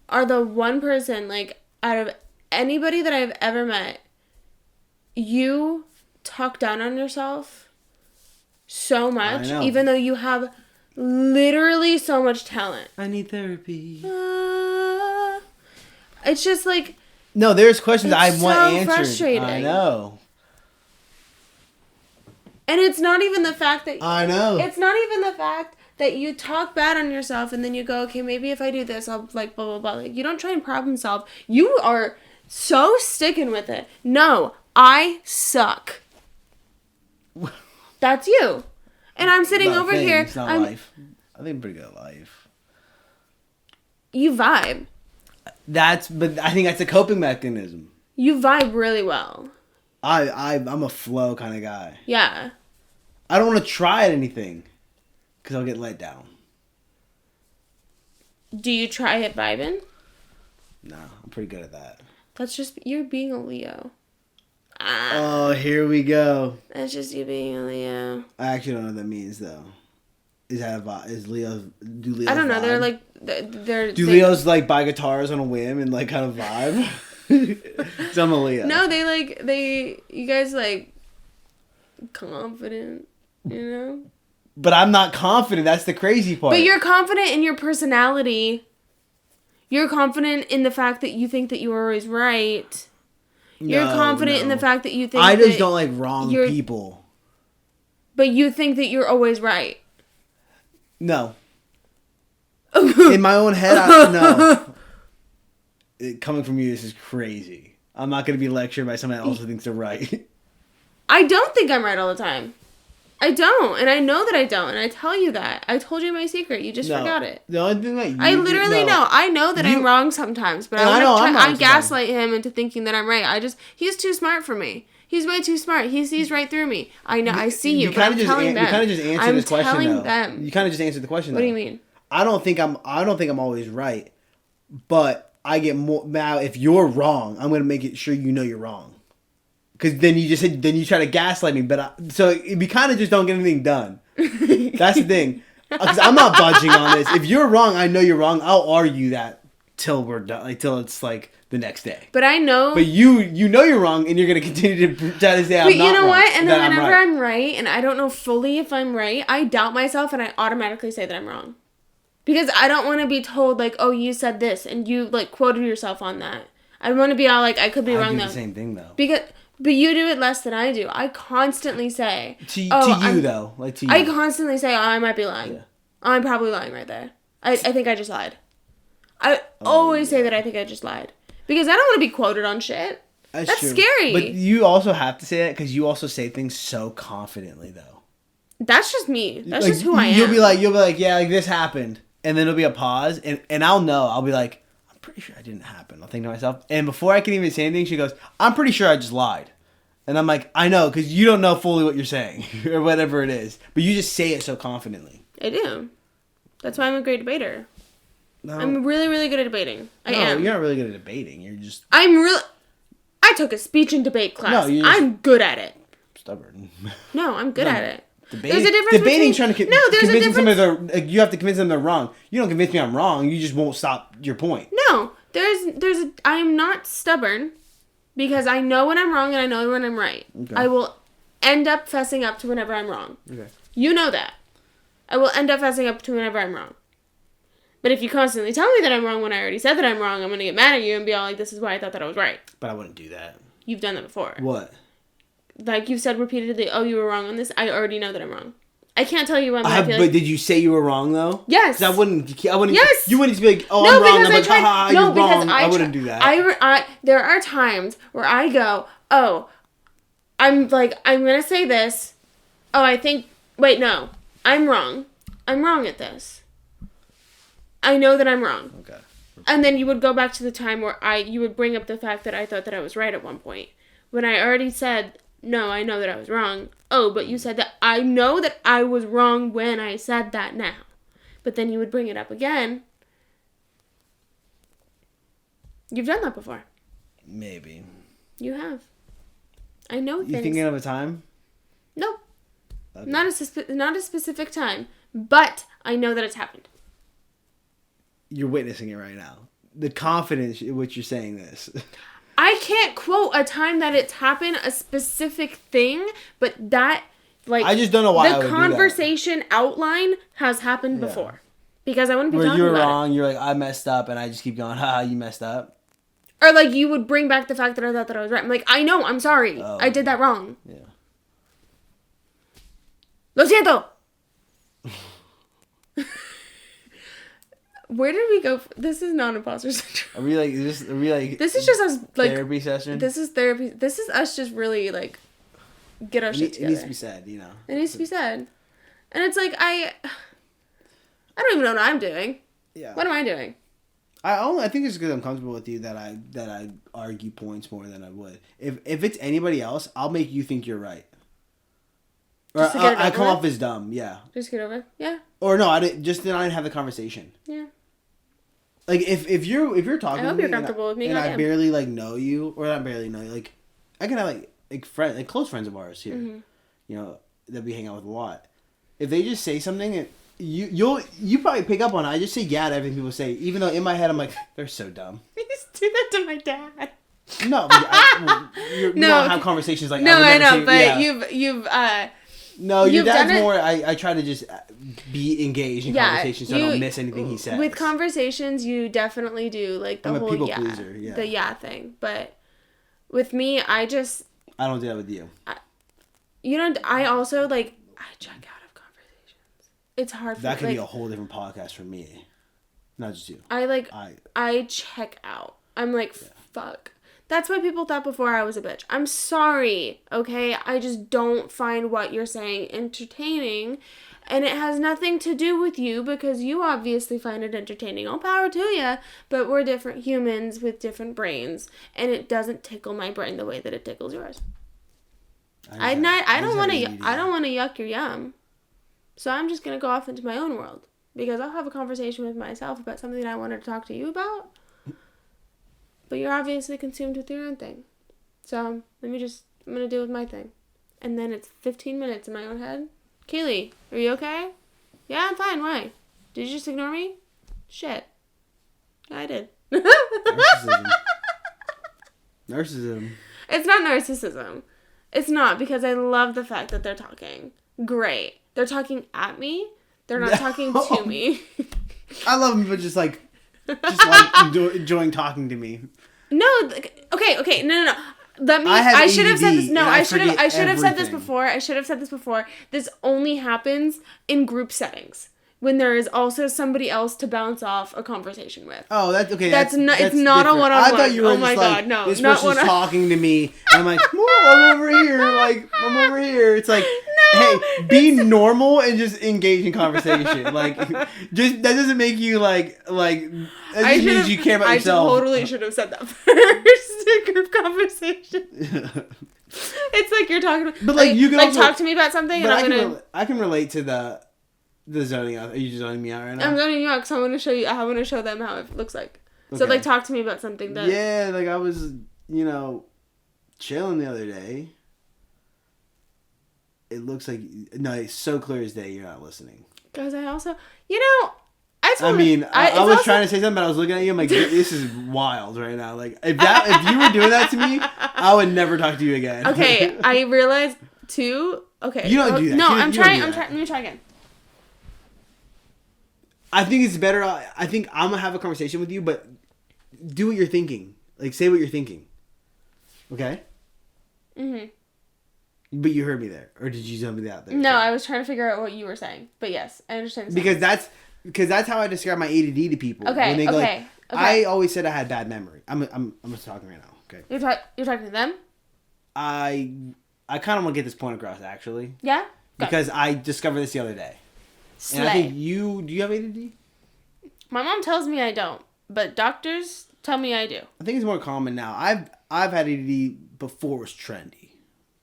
are the one person, like, out of anybody that I've ever met, you talk down on yourself so much, even though you have literally so much talent. I need therapy. It's just like... No, there's questions I want answered. Frustrating. I know. And it's not even the fact that... I know. It's not even the fact that you talk bad on yourself and then you go, okay, maybe if I do this, I'll like blah, blah, blah. Like, you don't try and problem solve. You are so sticking with it. No, I suck. That's you. And I'm sitting over here. It's not life. I think I'm pretty good at life. You vibe. But I think that's a coping mechanism. You vibe really well. I'm a flow kind of guy. Yeah. I don't want to try at anything because I'll get let down. Do you try at vibing? No, I'm pretty good at that. That's just, you're being a Leo. Oh, here we go. That's just you being a Leo. I actually don't know what that means though. Is that a vibe? Do Leos I don't know. vibe? They're like, Leos like buy guitars on a whim and like kind of vibe? So I'm a Leo. No, you guys like confident, you know? But I'm not confident. That's the crazy part. But you're confident in your personality. You're confident in the fact that you think that you are always right. You're confident in the fact that you think I just don't like wrong people. But you think that you're always right. No. In my own head, no. Coming from you, this is crazy. I'm not going to be lectured by someone else who thinks they're right. I don't think I'm right all the time. I don't. And I know that I don't. And I tell you that. I told you my secret. You just forgot it. The only thing that I literally know. I know that I'm wrong sometimes. But I gaslight him into thinking that I'm right. He's too smart for me. He's way too smart. He sees right through me. I know. I see you. But I'm telling them. You kind of just answered this question, I'm though. telling them. You kind of just answered the question, What do you mean? I don't think I'm always right. But I get more now. If you're wrong, I'm going to make it sure you know you're wrong. Because then you try to gaslight me, so we kind of just don't get anything done. That's the thing. Because I'm not budging on this. If you're wrong, I know you're wrong. I'll argue that till we're done, like till it's like the next day. But I know. But you know you're wrong, and you're gonna continue to try to say I'm not wrong. But you know what? And then whenever I'm right, and I don't know fully if I'm right, I doubt myself, and I automatically say that I'm wrong. Because I don't want to be told like, oh, you said this, and you like quoted yourself on that. I want to be all like, I could be wrong though. I do the same thing though. But you do it less than I do. I constantly say... To you. I constantly say, oh, I might be lying. Yeah. Oh, I'm probably lying right there. I think I just lied. I always say that I think I just lied. Because I don't want to be quoted on shit. That's true. Scary. But you also have to say that because you also say things so confidently, though. That's just me. That's like, just who I am. You'll be like, yeah, like this happened. And then there'll be a pause. And I'll know. I'll be like... pretty sure I didn't happen. I'll think to myself, and before I can even say anything, she goes, I'm pretty sure I just lied. And I'm like, I know, because you don't know fully what you're saying, or whatever it is. But you just say it so confidently. I do. That's why I'm a great debater. No. I'm really, really good at debating. I am. You're not really good at debating. You're just... I took a speech and debate class. No, I'm good at it. Stubborn. No, I'm good at it. There's a difference debating, trying to convince somebody you have to convince them they're wrong. You don't convince me I'm wrong. You just won't stop your point. No, I am not stubborn because I know when I'm wrong and I know when I'm right. Okay. I will end up fessing up to whenever I'm wrong. Okay. You know that. I will end up fessing up to whenever I'm wrong. But if you constantly tell me that I'm wrong when I already said that I'm wrong, I'm going to get mad at you and be all like, this is why I thought that I was right. But I wouldn't do that. You've done that before. What? Like you've said repeatedly, oh, you were wrong on this. I already know that I'm wrong. I can't tell you when. But did you say you were wrong though? Yes. I wouldn't. Yes. You wouldn't be like, oh, no, I'm wrong. I'm like, haha, you're wrong. I wouldn't do that. There are times where I go, oh, I'm gonna say this. Oh, wait, no, I'm wrong. I'm wrong at this. I know that I'm wrong. Okay. And then you would go back to the time where you would bring up the fact that I thought that I was right at one point when I already said. No, I know that I was wrong. Oh, but you said that I know that I was wrong when I said that now. But then you would bring it up again. You've done that before. Maybe. You have. I know things. You thinking of a time? No. Okay. Not a specific time. But I know that it's happened. You're witnessing it right now. The confidence in which you're saying this. I can't quote a time that it's happened, a specific thing, but that, like... I just don't know why the conversation outline has happened before. Because I wouldn't be talking about it. Where you were wrong, you're like, I messed up, and I just keep going, haha, you messed up. Or, like, you would bring back the fact that I thought that I was right. I'm like, I know, I'm sorry. Oh. I did that wrong. Yeah. Lo siento! Where did we go? This is not imposter syndrome. This is just us, like... therapy session? This is therapy. This is us just really, like, get our shit together. It needs to be said, you know. It needs to be said. And it's like, I don't even know what I'm doing. Yeah. What am I doing? I think it's because I'm comfortable with you that I argue points more than I would. If it's anybody else, I'll make you think you're right. Or I come off as dumb, yeah. Just get over it? Yeah. Or no, I didn't have the conversation. Yeah. Like if you're talking I hope to you're me comfortable with me, and I barely like know you, or not barely know you, like I can have like friends, like close friends of ours here, you know, that we hang out with a lot. If they just say something and you probably pick up on it. I just say yeah to everything people say, even though in my head I'm like, they're so dumb. You just do that to my dad. No, we don't have conversations like no, I know, but yeah. No, your dad's more. I try to just be engaged in conversations so I don't miss anything he says. With conversations, you definitely do like the whole people pleaser, yeah, the thing. But with me, I don't do that with you. I also like I check out of conversations. It's hard. That could be a whole different podcast for me, not just you. I check out. I'm like fuck. That's why people thought before I was a bitch. I'm sorry, okay? I just don't find what you're saying entertaining. And it has nothing to do with you because you obviously find it entertaining. All power to you. But we're different humans with different brains. And it doesn't tickle my brain the way that it tickles yours. I don't want to yuck your yum. So I'm just going to go off into my own world. Because I'll have a conversation with myself about something that I wanted to talk to you about. But you're obviously consumed with your own thing. So, I'm going to deal with my thing. And then it's 15 minutes in my own head. Kaylea, are you okay? Yeah, I'm fine. Why? Did you just ignore me? Shit. Yeah, I did. Narcissism. It's not narcissism. It's not, because I love the fact that they're talking. Great. They're talking at me. They're not talking to me. I love them, but just enjoying talking to me. No, okay, no. I should have said this. No, I should have said this before. This only happens in group settings when there is also somebody else to bounce off a conversation with. Oh, that's okay. It's not different. A one-on-one. I thought you were this person's talking to me, and I'm like, I'm over here. It's like, hey, be normal and just engage in conversation. Like, just that doesn't make you like. That just means you care about yourself. I totally should have said that first in group conversation. It's like you're talking, but like you can also, talk to me about something, and I can relate to the zoning out. Are you just zoning me out right now? I'm zoning you out because I want to show you. I want to show them how it looks like. Okay. So talk to me about something that. Yeah, like I was, chilling the other day. It looks like it's so clear as day you're not listening. Because I also, I was trying to say something, but I was looking at you. I'm like, this is wild right now. Like, if you were doing that to me, I would never talk to you again. Okay, I realized too. Okay, you don't do that. No, I'm trying. Let me try again. I think it's better. I think I'm gonna have a conversation with you, but do what you're thinking. Like, say what you're thinking. Okay. Mhm. But you heard me there, or did you tell me that? No, I was trying to figure out what you were saying. But yes, I understand. Because that's how I describe my ADD to people. Okay. When they go okay. I always said I had bad memory. I'm just talking right now. Okay. You're talking to them. I kind of want to get this point across, actually. Yeah. Because I discovered this the other day. Slay. And I think do you have ADD? My mom tells me I don't, but doctors tell me I do. I think it's more common now. I've had ADD before it was trendy.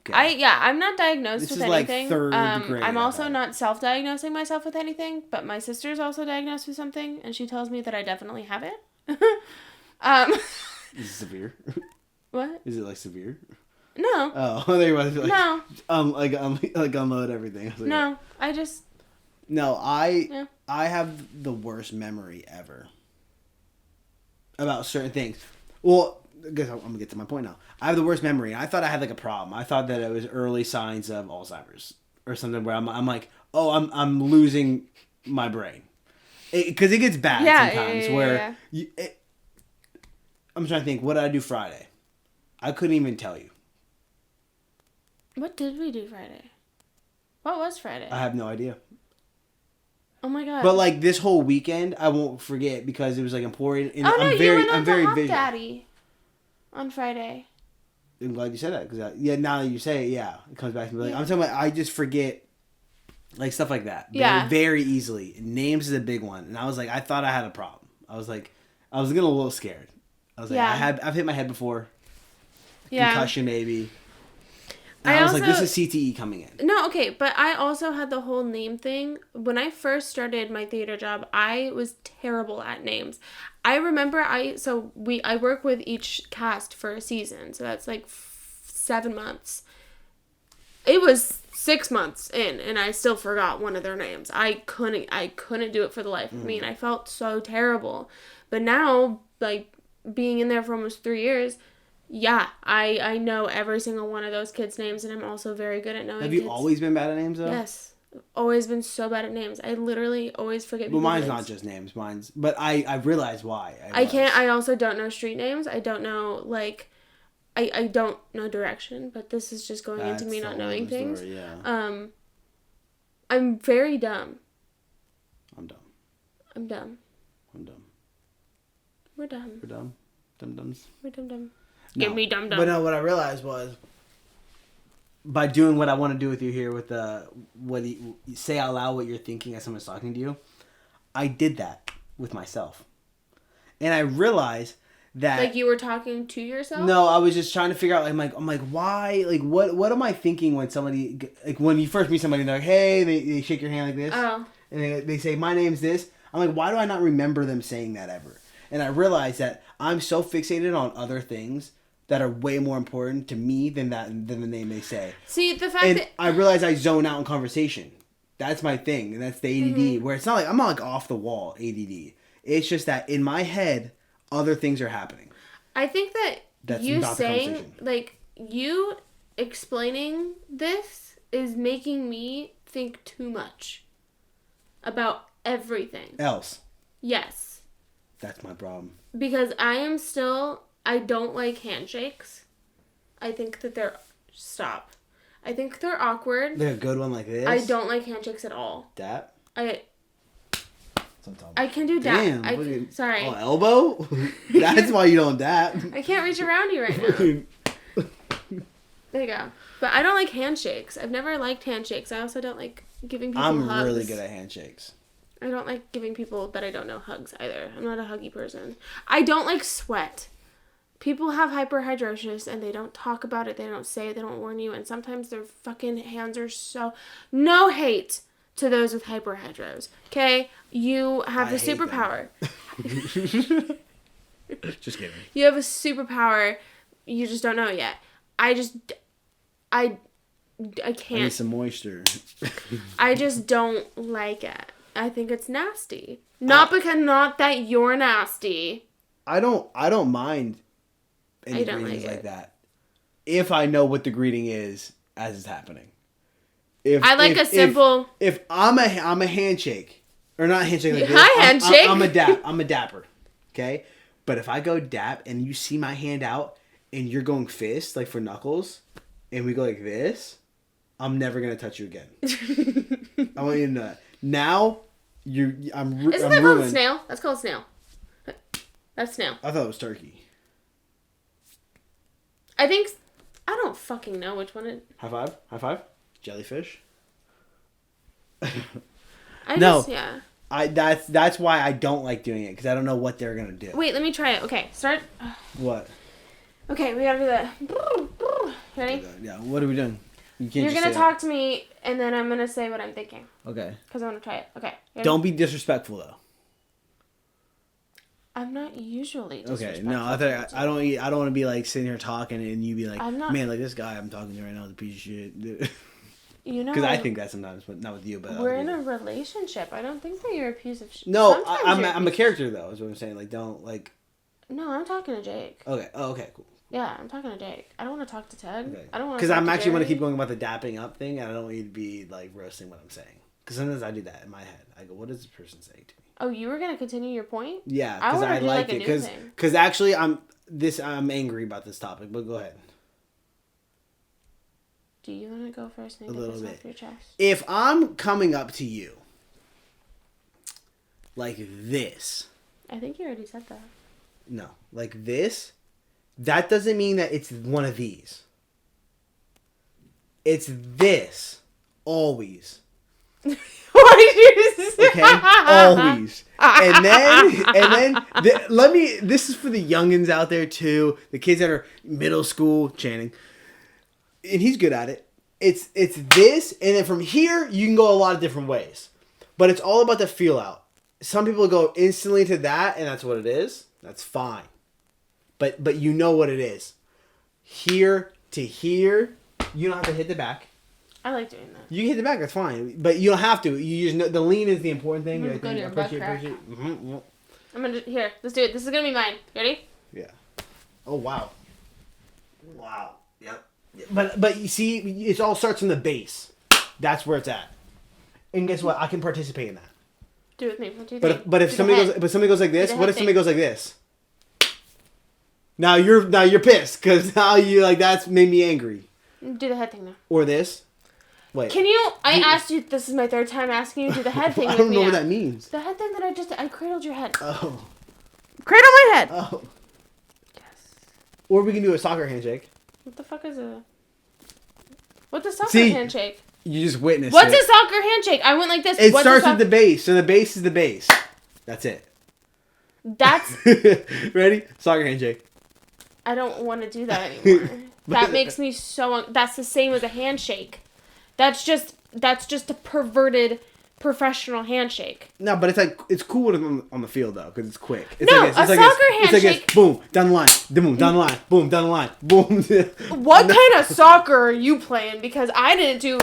Okay. I'm not diagnosed with anything. Like third grade. I'm also not self-diagnosing myself with anything, but my sister's also diagnosed with something, and she tells me that I definitely have it. Is it severe? What? Is it like severe? No. Oh, there you was. Like, no. Like unload everything. Like, no, I just. No, I have the worst memory ever about certain things. Well, I guess I'm gonna get to my point now. I have the worst memory. I thought I had like a problem. I thought that it was early signs of Alzheimer's or something where I'm like, oh, I'm losing my brain, because it gets bad sometimes. Where I'm trying to think, what did I do Friday? I couldn't even tell you. What did we do Friday? What was Friday? I have no idea. Oh my god. But like this whole weekend, I won't forget because it was like important. And oh no, you went on I'm to very Hop visual. Daddy on Friday. I'm glad you said that because now that you say it, yeah, it comes back to me. Like I'm talking about, I just forget like stuff like that. Yeah. Very easily. Names is a big one, and I was like, I thought I had a problem. I was getting a little scared. I was like, I've hit my head before. Yeah. Concussion maybe. And I was like, this is CTE coming in. No, okay, but I also had the whole name thing. When I first started my theater job, I was terrible at names. I remember I work with each cast for a season, so that's like 7 months. It was 6 months in, and I still forgot one of their names. I couldn't do it for the life of me, and I felt so terrible. But now, like, being in there for almost 3 years, yeah, I know every single one of those kids' names, and I'm also very good at knowing Have you always been bad at names, though? Yes. Always been so bad at names. I literally always forget people's names. Well, mine's not just names. But I realize why. I also don't know street names. I don't know, like... I don't know direction, but this is just going into me not knowing things. Story, yeah. I'm very dumb. I'm dumb. I'm dumb. I'm dumb. We're dumb. We're dumb. Dum-dums. We're dumb. No. Give me dum-dum. But no, what I realized was, by doing what I want to do with you here, with what you say out loud what you're thinking as someone's talking to you, I did that with myself. And I realized that, like you were talking to yourself? No, I was just trying to figure out. I'm like, why? Like, what am I thinking when somebody, like, when you first meet somebody, and they're like, hey, they shake your hand like this, and they say, my name's this. I'm like, why do I not remember them saying that ever? And I realized that I'm so fixated on other things that are way more important to me than the name they say. See, the fact that I realize I zone out in conversation. That's my thing, and that's the ADD. Where it's not like I'm not like off the wall ADD. It's just that in my head, other things are happening. I think that you saying, like, you explaining this is making me think too much about everything. Else. Yes. That's my problem. Because I don't like handshakes. I think that stop. I think they're awkward. They're a good one like this? I don't like handshakes at all. Dap? I can do dap. Damn. Sorry. Oh, elbow? That's why you don't dap. I can't reach around you right now. There you go. But I don't like handshakes. I've never liked handshakes. I also don't like giving people hugs. I'm really good at handshakes. I don't like giving people that I don't know hugs either. I'm not a huggy person. I don't like sweat. People have hyperhidrosis and they don't talk about it. They don't say it. They don't warn you. And sometimes their fucking hands are so... No hate to those with hyperhidros. Okay? You have the superpower. Just kidding. You have a superpower. You just don't know it yet. I can't. I need some moisture. I just don't like it. I think it's nasty. Not that you're nasty. I don't mind any greetings like that. If I know what the greeting is as it's happening. If I'm a handshake, or not a handshake like this. Hi, handshake. I'm a dapper. Okay? But if I go dap and you see my hand out and you're going fist, like for knuckles, and we go like this, I'm never gonna touch you again. I want you to know that. Now, Isn't that called a snail? That's called a snail. That's snail. I thought it was turkey. I don't fucking know which one it... High five. Jellyfish. Yeah. That's why I don't like doing it, because I don't know what they're gonna do. Wait, let me try it. Okay, start. What? Okay, we gotta do that. Ready? Yeah. What are we doing? You're gonna talk to me, and then I'm gonna say what I'm thinking. Okay. Because I want to try it. Okay. Ready? Don't be disrespectful though. I'm not usually disrespectful. Okay. No, I don't want to be like sitting here talking and you be like, man, like this guy I'm talking to right now is a piece of shit. You know. Because I think that sometimes, but not with you. But we're in a relationship. I don't think that you're a piece of shit. No, I'm a character though. Is what I'm saying. Like, don't like. No, I'm talking to Jake. Okay. Oh, okay. Cool. Yeah, I'm talking to Jake. I don't want to talk to Ted. Okay. I don't want to. Because I'm actually want to keep going about the dapping up thing, and I don't want you to be like roasting what I'm saying. Because sometimes I do that in my head. I go, "What is this person saying to me?" Oh, you were gonna continue your point? Yeah, because I like it. Because actually, I'm angry about this topic. But go ahead. Do you want to go first? And a little bit. off your chest? If I'm coming up to you, like this. I think you already said that. No, like this. That doesn't mean that it's one of these. It's this. Always. Why did you say? Okay? Always. And then, this is for the youngins out there too. The kids that are middle school, Channing. And he's good at it. It's this, and then from here, you can go a lot of different ways. But it's all about the feel out. Some people go instantly to that, and that's what it is. That's fine. But you know what it is. Here to here, you don't have to hit the back. I like doing that. You can hit the back, that's fine. But you don't have to. You just know, the lean is the important thing. Go to your butt crack. Mm-hmm. I'm gonna here. Let's do it. This is gonna be mine. Ready? Yeah. Oh wow. Wow. Yep. But you see, it all starts from the base. That's where it's at. And guess what? I can participate in that. Do it with me. What do you think? But if somebody goes like this, what if somebody thing. goes like this? Now you're pissed because now you like that's made me angry. Do the head thing now. Or this. Wait. Can you? I asked you. This is my third time asking you to do the head thing. I don't know what that means. The head thing that I cradled your head. Oh. Cradle my head. Oh. Yes. Or we can do a soccer handshake. What the fuck is a? What's a soccer See, handshake? You just witnessed What's it. a soccer handshake? I went like this. It starts with the base, so the base is the base. That's it. That's. Ready? Soccer handshake. I don't want to do that anymore. That makes me so. That's the same as a handshake. That's just a perverted professional handshake. No, but it's cool when it's on the field though, because it's quick. It's No, like this. It's a like soccer this. It's like handshake- this. Boom, down the line. Boom, down the line. Boom, down the line. Boom. What kind of soccer are you playing? Because I didn't do.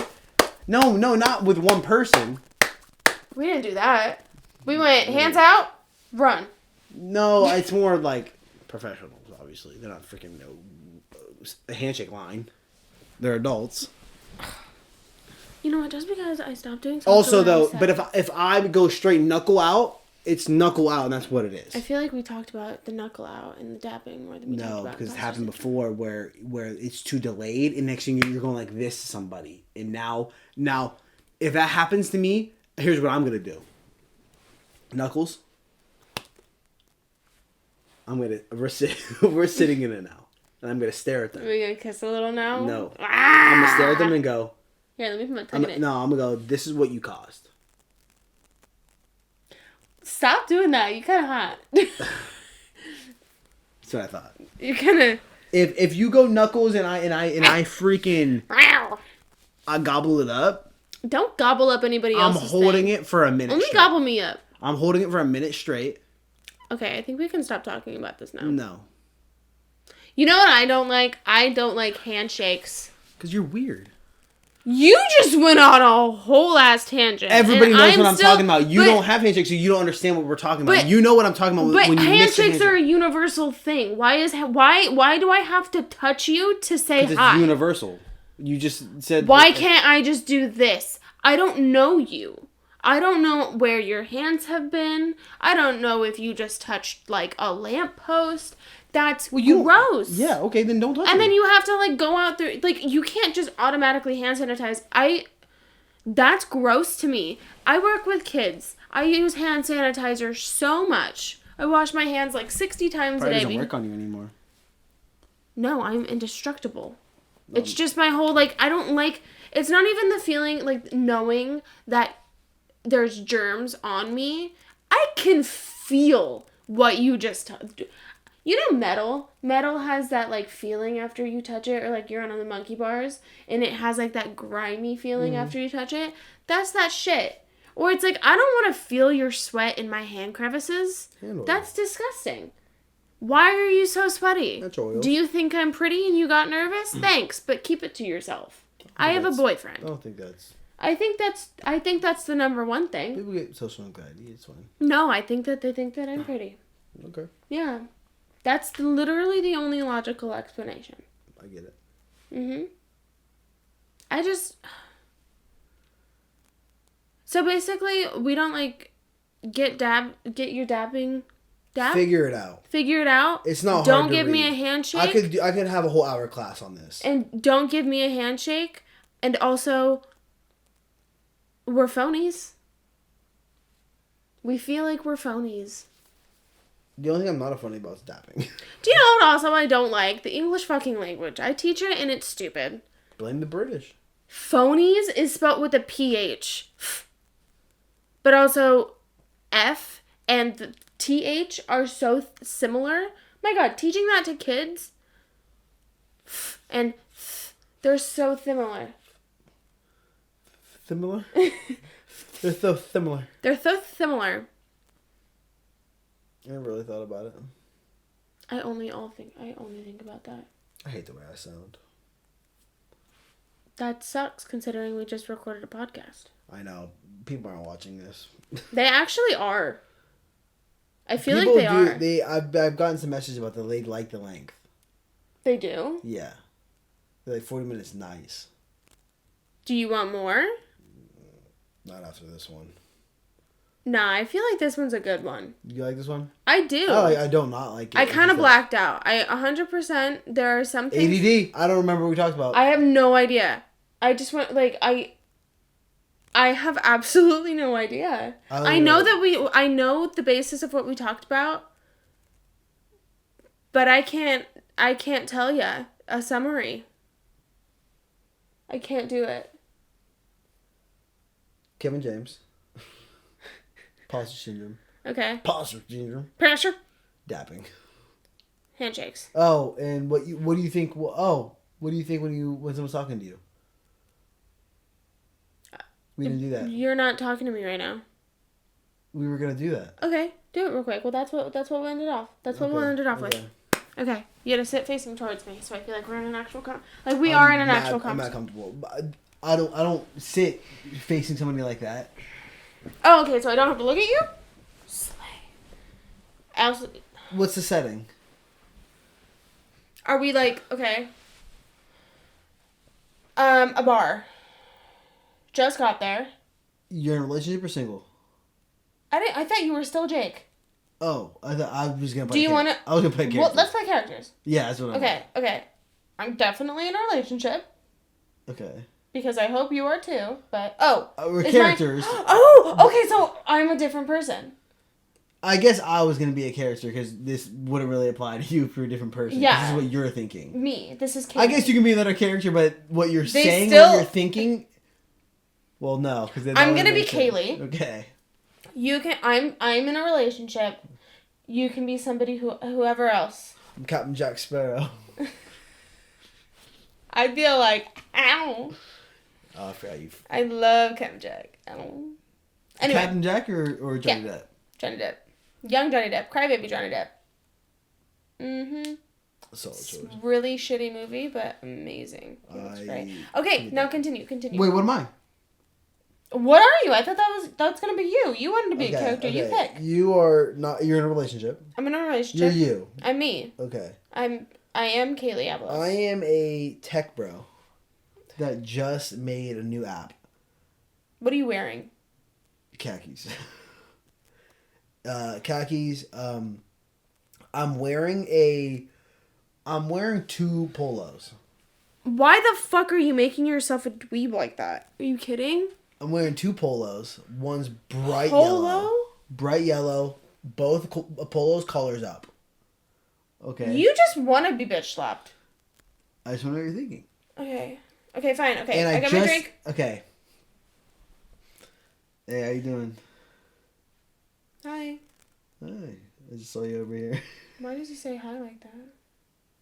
No, not with one person. We didn't do that. We went hands out, run. No, it's more like professionals. Obviously, they're not freaking a handshake line. They're adults. You know what? Just because I stopped doing something. Also, though, but if I go straight knuckle out, it's knuckle out, and that's what it is. I feel like we talked about the knuckle out and the dabbing more than we talked No, about. because it happened before where it's too delayed, and next thing you're going like this to somebody, and now if that happens to me, here's what I'm gonna do. Knuckles. We're sitting in it now, and I'm gonna stare at them. Are we gonna kiss a little now? No, Ah! I'm gonna stare at them and go. Here, let me put my tongue in it. No, I'm gonna go. This is what you caused. Stop doing that. You kind of hot. That's what I thought. You kind of. If you go knuckles and I freaking I gobble it up. Don't gobble up anybody else's I'm holding thing. it for a minute. Only straight. gobble me up. I'm holding it for a minute straight. Okay, I think we can stop talking about this now. No. You know what I don't like? I don't like handshakes. Because you're weird. You just went on a whole ass tangent. Everybody knows what I'm talking about. You but, don't have handshakes, so you don't understand what we're talking about. But, you know what I'm talking about but when you miss a handshakes are a universal thing. Why do I have to touch you to say hi? It's universal. You just said... Why can't I just do this? I don't know you. I don't know where your hands have been. I don't know if you just touched, like, a lamppost. That's gross. Yeah, okay, then don't touch And me. then you have to, like, go out there. Like, you can't just automatically hand sanitize. That's gross to me. I work with kids. I use hand sanitizer so much. I wash my hands, like, 60 times Probably a day. doesn't work on you anymore. No, I'm indestructible. It's just my whole, like, I don't like... It's not even the feeling, like, knowing that there's germs on me. I can feel what you just... You know metal? Metal has that, like, feeling after you touch it, or, like, you're on the monkey bars, and it has, like, that grimy feeling after you touch it. That's that shit. Or it's like, I don't want to feel your sweat in my hand crevices. That's disgusting. Why are you so sweaty? That's oil. Do you think I'm pretty and you got nervous? Thanks, but keep it to yourself. I have a boyfriend. I don't think that's... I think that's the number one thing. People get social anxiety. It's fine. No, I think that they think that I'm pretty. Okay. Yeah. That's literally the only logical explanation. I get it. Mm-hmm. I just... So basically, we don't, like, get your dabbing... Dab? Figure it out. Figure it out. It's not hard Don't to give me read. a handshake. I could have a whole hour class on this. And don't give me a handshake. And also, we're phonies. We feel like we're phonies. The only thing I'm not a funny about is dapping. Do you know what also I don't like? The English fucking language. I teach it and it's stupid. Blame the British. Phonies is spelled with a PH. But also F and the TH are so similar. My God, teaching that to kids and they're so similar. Similar? They're so similar. They're so similar. I never really thought about it. I only think about that. I hate the way I sound. That sucks considering we just recorded a podcast. I know. People aren't watching this. They actually are. I feel People like they are. I've gotten some messages about that they like the length. They do? Yeah. They're like 40 minutes nice. Do you want more? Not after this one. Nah, I feel like this one's a good one. You like this one? I do. Oh, I don't not like it. I kind of blacked out. I 100%, there are some things. ADD. I don't remember what we talked about. I have no idea. I just want, like, I have absolutely no idea. I know the basis of what we talked about, but I can't tell you a summary. I can't do it. Kevin James. Imposter syndrome. Okay. Imposter syndrome. Pressure. Dapping. Handshakes. Oh, and what do you think? What do you think when someone's talking to you? We didn't do that. You're not talking to me right now. We were gonna do that. Okay, do it real quick. Well, that's what we ended off. That's what we ended off with. Okay, you gotta sit facing towards me, so I feel like we're in an actual we are in an actual conversation. I'm not comfortable. I don't sit facing somebody like that. Oh, okay, so I don't have to look at you? Slay. What's the setting? Are we okay? A bar. Just got there. You're in a relationship or single? I thought you were still Jake. Oh, I thought I was gonna play. Do you want to? I was gonna play characters. Well, let's play characters. Yeah, that's what I'm. Okay. I'm definitely in a relationship. Okay. Because I hope you are too. But we're characters. Okay. So I'm a different person. I guess I was gonna be a character because this wouldn't really apply to you if you're a different person. Yeah. This is what you're thinking. Me. This is Kaylea. I guess you can be another character, but what you're saying, what you're thinking. Well, no, because I'm gonna be Kaylea. Okay. You can. I'm in a relationship. You can be somebody whoever else. I'm Captain Jack Sparrow. I'd be like, ow. Oh, I forgot you. I love Captain Jack. Ow. Anyway. Captain Jack or Johnny Depp? Johnny Depp. Young Johnny Depp. Crybaby Johnny Depp. Mm-hmm. Solid choice. Really shitty movie, but amazing. It was great. Okay, now continue. Wait, what am I? What are you? I thought that's gonna be you. You wanted to be a character. Okay. You pick. You are not. You're in a relationship. I'm in a relationship. You're you. I'm me. Okay. I am Kaylea. I am a tech bro that just made a new app. What are you wearing? Khakis. Khakis. I'm wearing two polos. Why the fuck are you making yourself a dweeb like that? Are you kidding? I'm wearing two polos. One's bright yellow. Bright yellow. Both polos colors up. Okay. You just want to be bitch slapped. I just want to know what you're thinking. Okay, fine. Okay, and I got my drink. Okay. Hey, how you doing? Hi. Hi. I just saw you over here. Why does he say hi like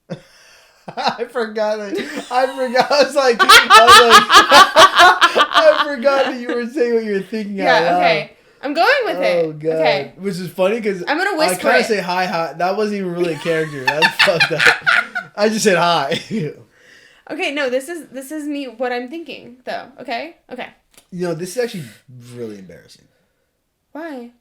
that? I forgot it. I forgot that you were saying what you were thinking out loud. Okay. I'm going with it. Oh, God. Okay. Which is funny because I'm going to whisper I kind of say hi. That wasn't even really a character. That's fucked up. I just said hi. Okay, no, this is me, what I'm thinking, though. Okay? Okay. You know, this is actually really embarrassing. Why?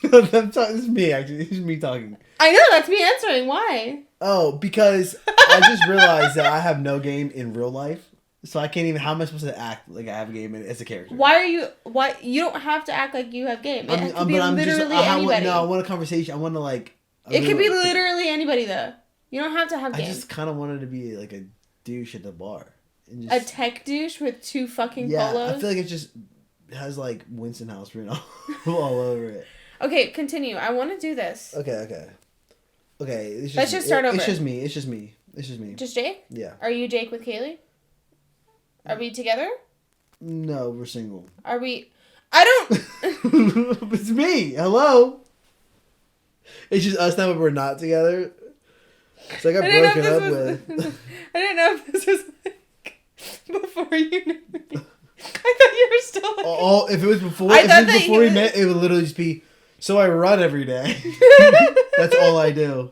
This is me, actually. This is me talking. I know, that's me answering. Why? Oh, because I just realized that I have no game in real life. So I can't even... How am I supposed to act like I have a game as a character? Why? You don't have to act like you have game. It could be literally anybody. I want a conversation. I want to It could be literally anybody, though. You don't have to have game. I just kind of wanted to be like a douche at the bar. A tech douche with two fucking polos? I feel like it's just... has like Winston House written all over it. Okay, continue. I want to do this. Okay. Let's just start over. It's just me. Just Jake? Yeah. Are you Jake with Kaylee? Are we together? No, we're single. Are we... I don't... It's me. Hello. It's just us now, but we're not together. It's like I broken up with. I didn't know if this was like before you knew me. I thought you were still like... Oh, if it was before we met, it would literally just be, so I run every day. That's all I do.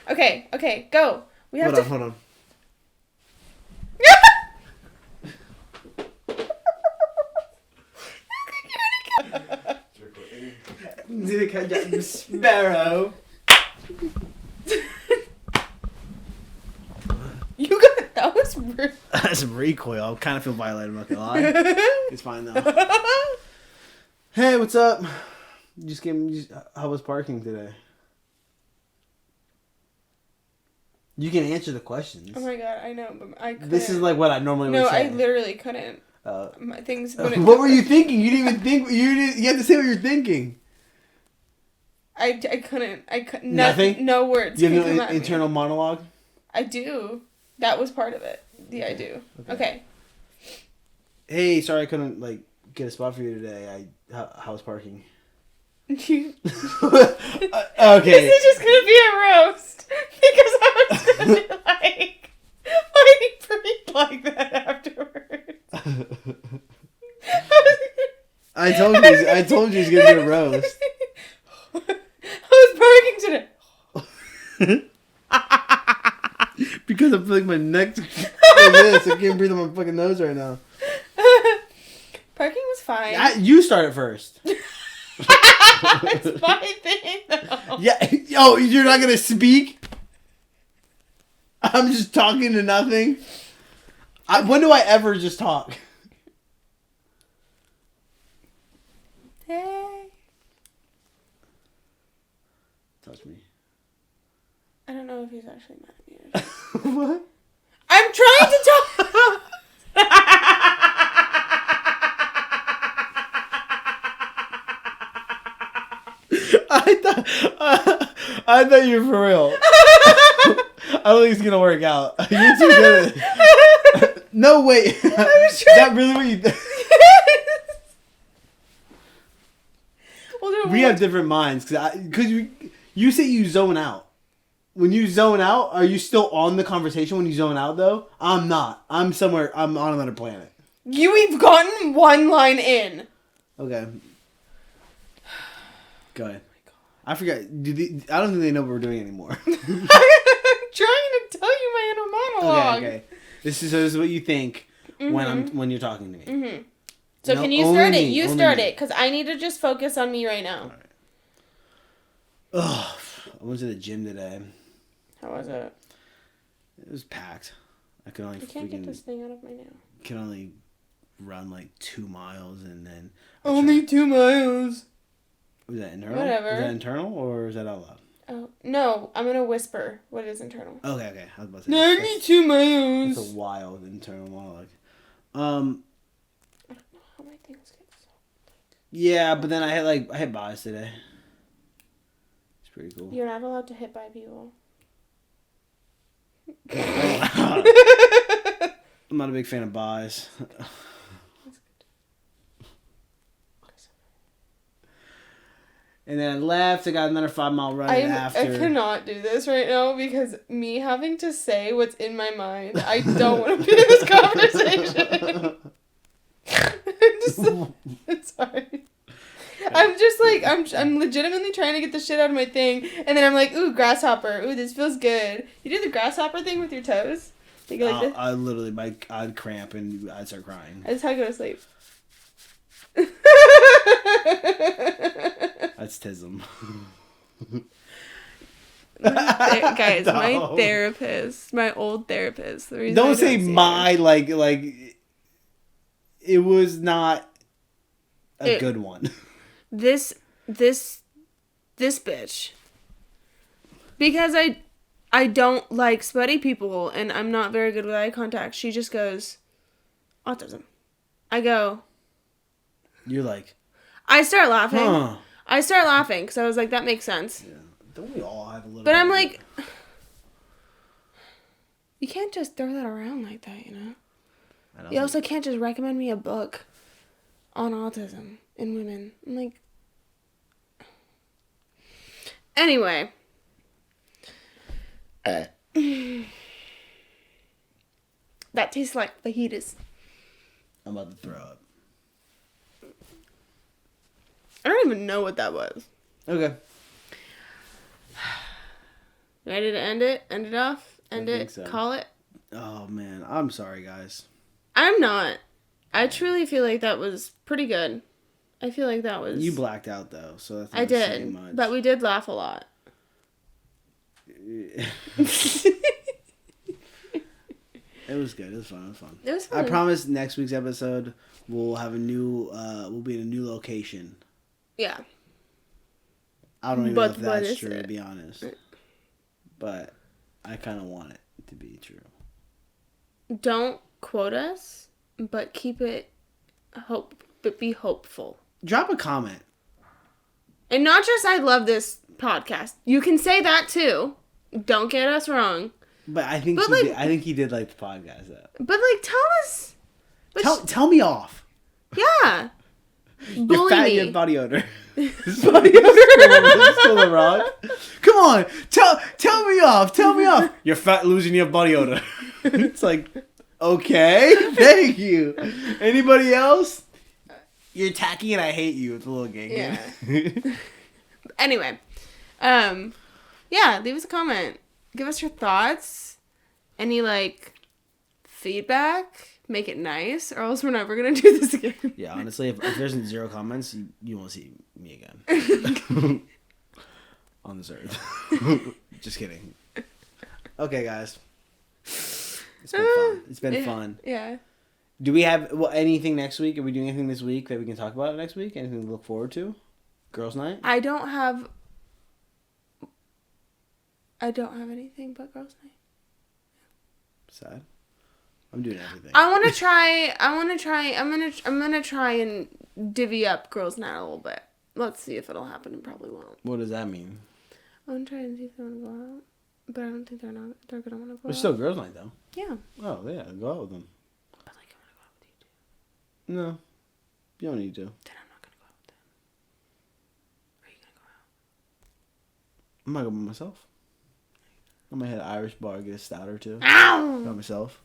Okay, go. We have Hold on. Sparrow. You got that was rude. That's some recoil. I kind of feel violated. I'm not gonna lie. It's fine though. Hey, what's up? How was parking today? You can answer the questions. Oh my god, I know, but I couldn't. This is like what I normally would say. No, I literally couldn't. My things wouldn't. What were you thinking? You didn't even think. You had to say what you're thinking. I couldn't. Nothing? No words. You have no internal monologue? I do. That was part of it. Yeah, I do. Okay. Hey, sorry I couldn't get a spot for you today. How was parking? Okay. Okay. This is just gonna be a roast because I was gonna be like, why did you breathe like that afterwards? I told you it's gonna be a roast. I was parking today. Because I feel like my neck's like this. I can't breathe on my fucking nose right now. Parking was fine. You started first. It's my thing, though. Yeah. Oh, you're not gonna speak? I'm just talking to nothing. When do I ever just talk? Hey. Touch me. I don't know if he's actually mad at me or something. What? I'm trying to talk. I thought you were for real. I don't think it's gonna work out. You're too good at it. No, wait. Is that really what you think? We have different minds because you say you zone out. When you zone out, are you still on the conversation when you zone out though? I'm not. I'm somewhere. I'm on another planet. You've gotten one line in. Okay. Go ahead. I forgot. I don't think they know what we're doing anymore. I'm trying to tell you my inner monologue. Okay. This is what you think when you're talking to me. Mm-hmm. So can you start it? You start it, because I need to just focus on me right now. All right. Ugh. I went to the gym today. How was it? It was packed. I can't get this thing out of my nail. Can only run 2 miles and then... Only 2 miles. Was that internal? Whatever. Is that internal or is that out loud? Oh, no. I'm going to whisper what is internal. Okay. I was about to say. 92 miles. That's a wild internal monologue. I don't know how my things get so... Yeah, but then I hit buys today. It's pretty cool. You're not allowed to hit by people. I'm not a big fan of buys. And then I left. I got another 5-mile run after. I cannot do this right now because me having to say what's in my mind. I don't want to be in this conversation. I'm sorry. I'm just I'm legitimately trying to get the shit out of my thing, and then I'm like, ooh, grasshopper. Ooh, this feels good. You do the grasshopper thing with your toes? You go like this? I literally, I'd cramp and I'd start crying. That's how I go to sleep. That's tism. Guys, my therapist, my old therapist. The reason don't say my, it was not a good one. This bitch. Because I don't like sweaty people and I'm not very good with eye contact. She just goes, autism. I go, You're like, I start laughing. huh. I start laughing because I was like, that makes sense. Yeah. Don't we all have a little But bit I'm of like, you can't just throw that around like that, you know? I don't You also can't just recommend me a book on autism in women. I'm like, anyway. That tastes like fajitas. I'm about to throw up. I don't even know what that was. Okay. Ready to end it? End it off? End I it? think so. Call it? Oh, man. I'm sorry, guys. I'm not. I truly feel like that was pretty good. I feel like that was... You blacked out, though, so that's not I saying did, much. but we did laugh a lot. It was good. It was fun. It was fun. I promise next week's episode we'll have a new, we'll be in a new location. Yeah. I don't even But know if what that's is true, it? to be honest. But I kind of want it to be true. Don't quote us, but but be hopeful. Drop a comment. And not just I love this podcast. You can say that too. Don't get us wrong. But I think I think he did like the podcast though. But like tell us. Tell me off. Yeah. You're Bully fat me. and you have body odor. Still the rock. Come on, tell me off. Tell me off. You're fat, losing your body odor. It's like, okay, thank you. Anybody else? You're tacky and I hate you. It's a little gay. Yeah. Anyway, yeah, leave us a comment. Give us your thoughts. Any like feedback. Make it nice, or else we're never gonna do this again. Yeah, honestly, if there's 0 comments, you won't see me again on this earth. Just kidding. Okay, guys, it's been fun. It's been fun. Yeah. Do we have anything next week? Are we doing anything this week that we can talk about next week? Anything to look forward to? Girls' night? I don't have anything but girls' night. Sad. I'm doing everything. I'm gonna try and divvy up girls' night a little bit. Let's see if it'll happen. It probably won't. What does that mean? I'm gonna try and see if they want to go out, but I don't think they're gonna want to go out. It's still girls' night though. Yeah. Oh yeah, go out with them. But like, I want to go out with you too. No, you don't need to. Then I'm not gonna go out with them. Are you gonna go out? I'm not going by myself. I might hit an Irish bar, get a stout or two. Ow! By myself.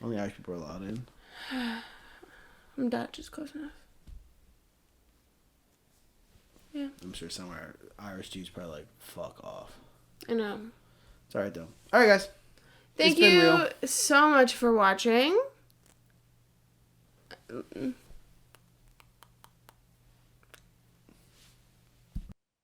Only Irish people are allowed in. I'm Dutch is close enough. Yeah. I'm sure somewhere Irish dudes probably like, fuck off. I know. It's alright though. Alright guys. Thank It's been you real. so much for watching.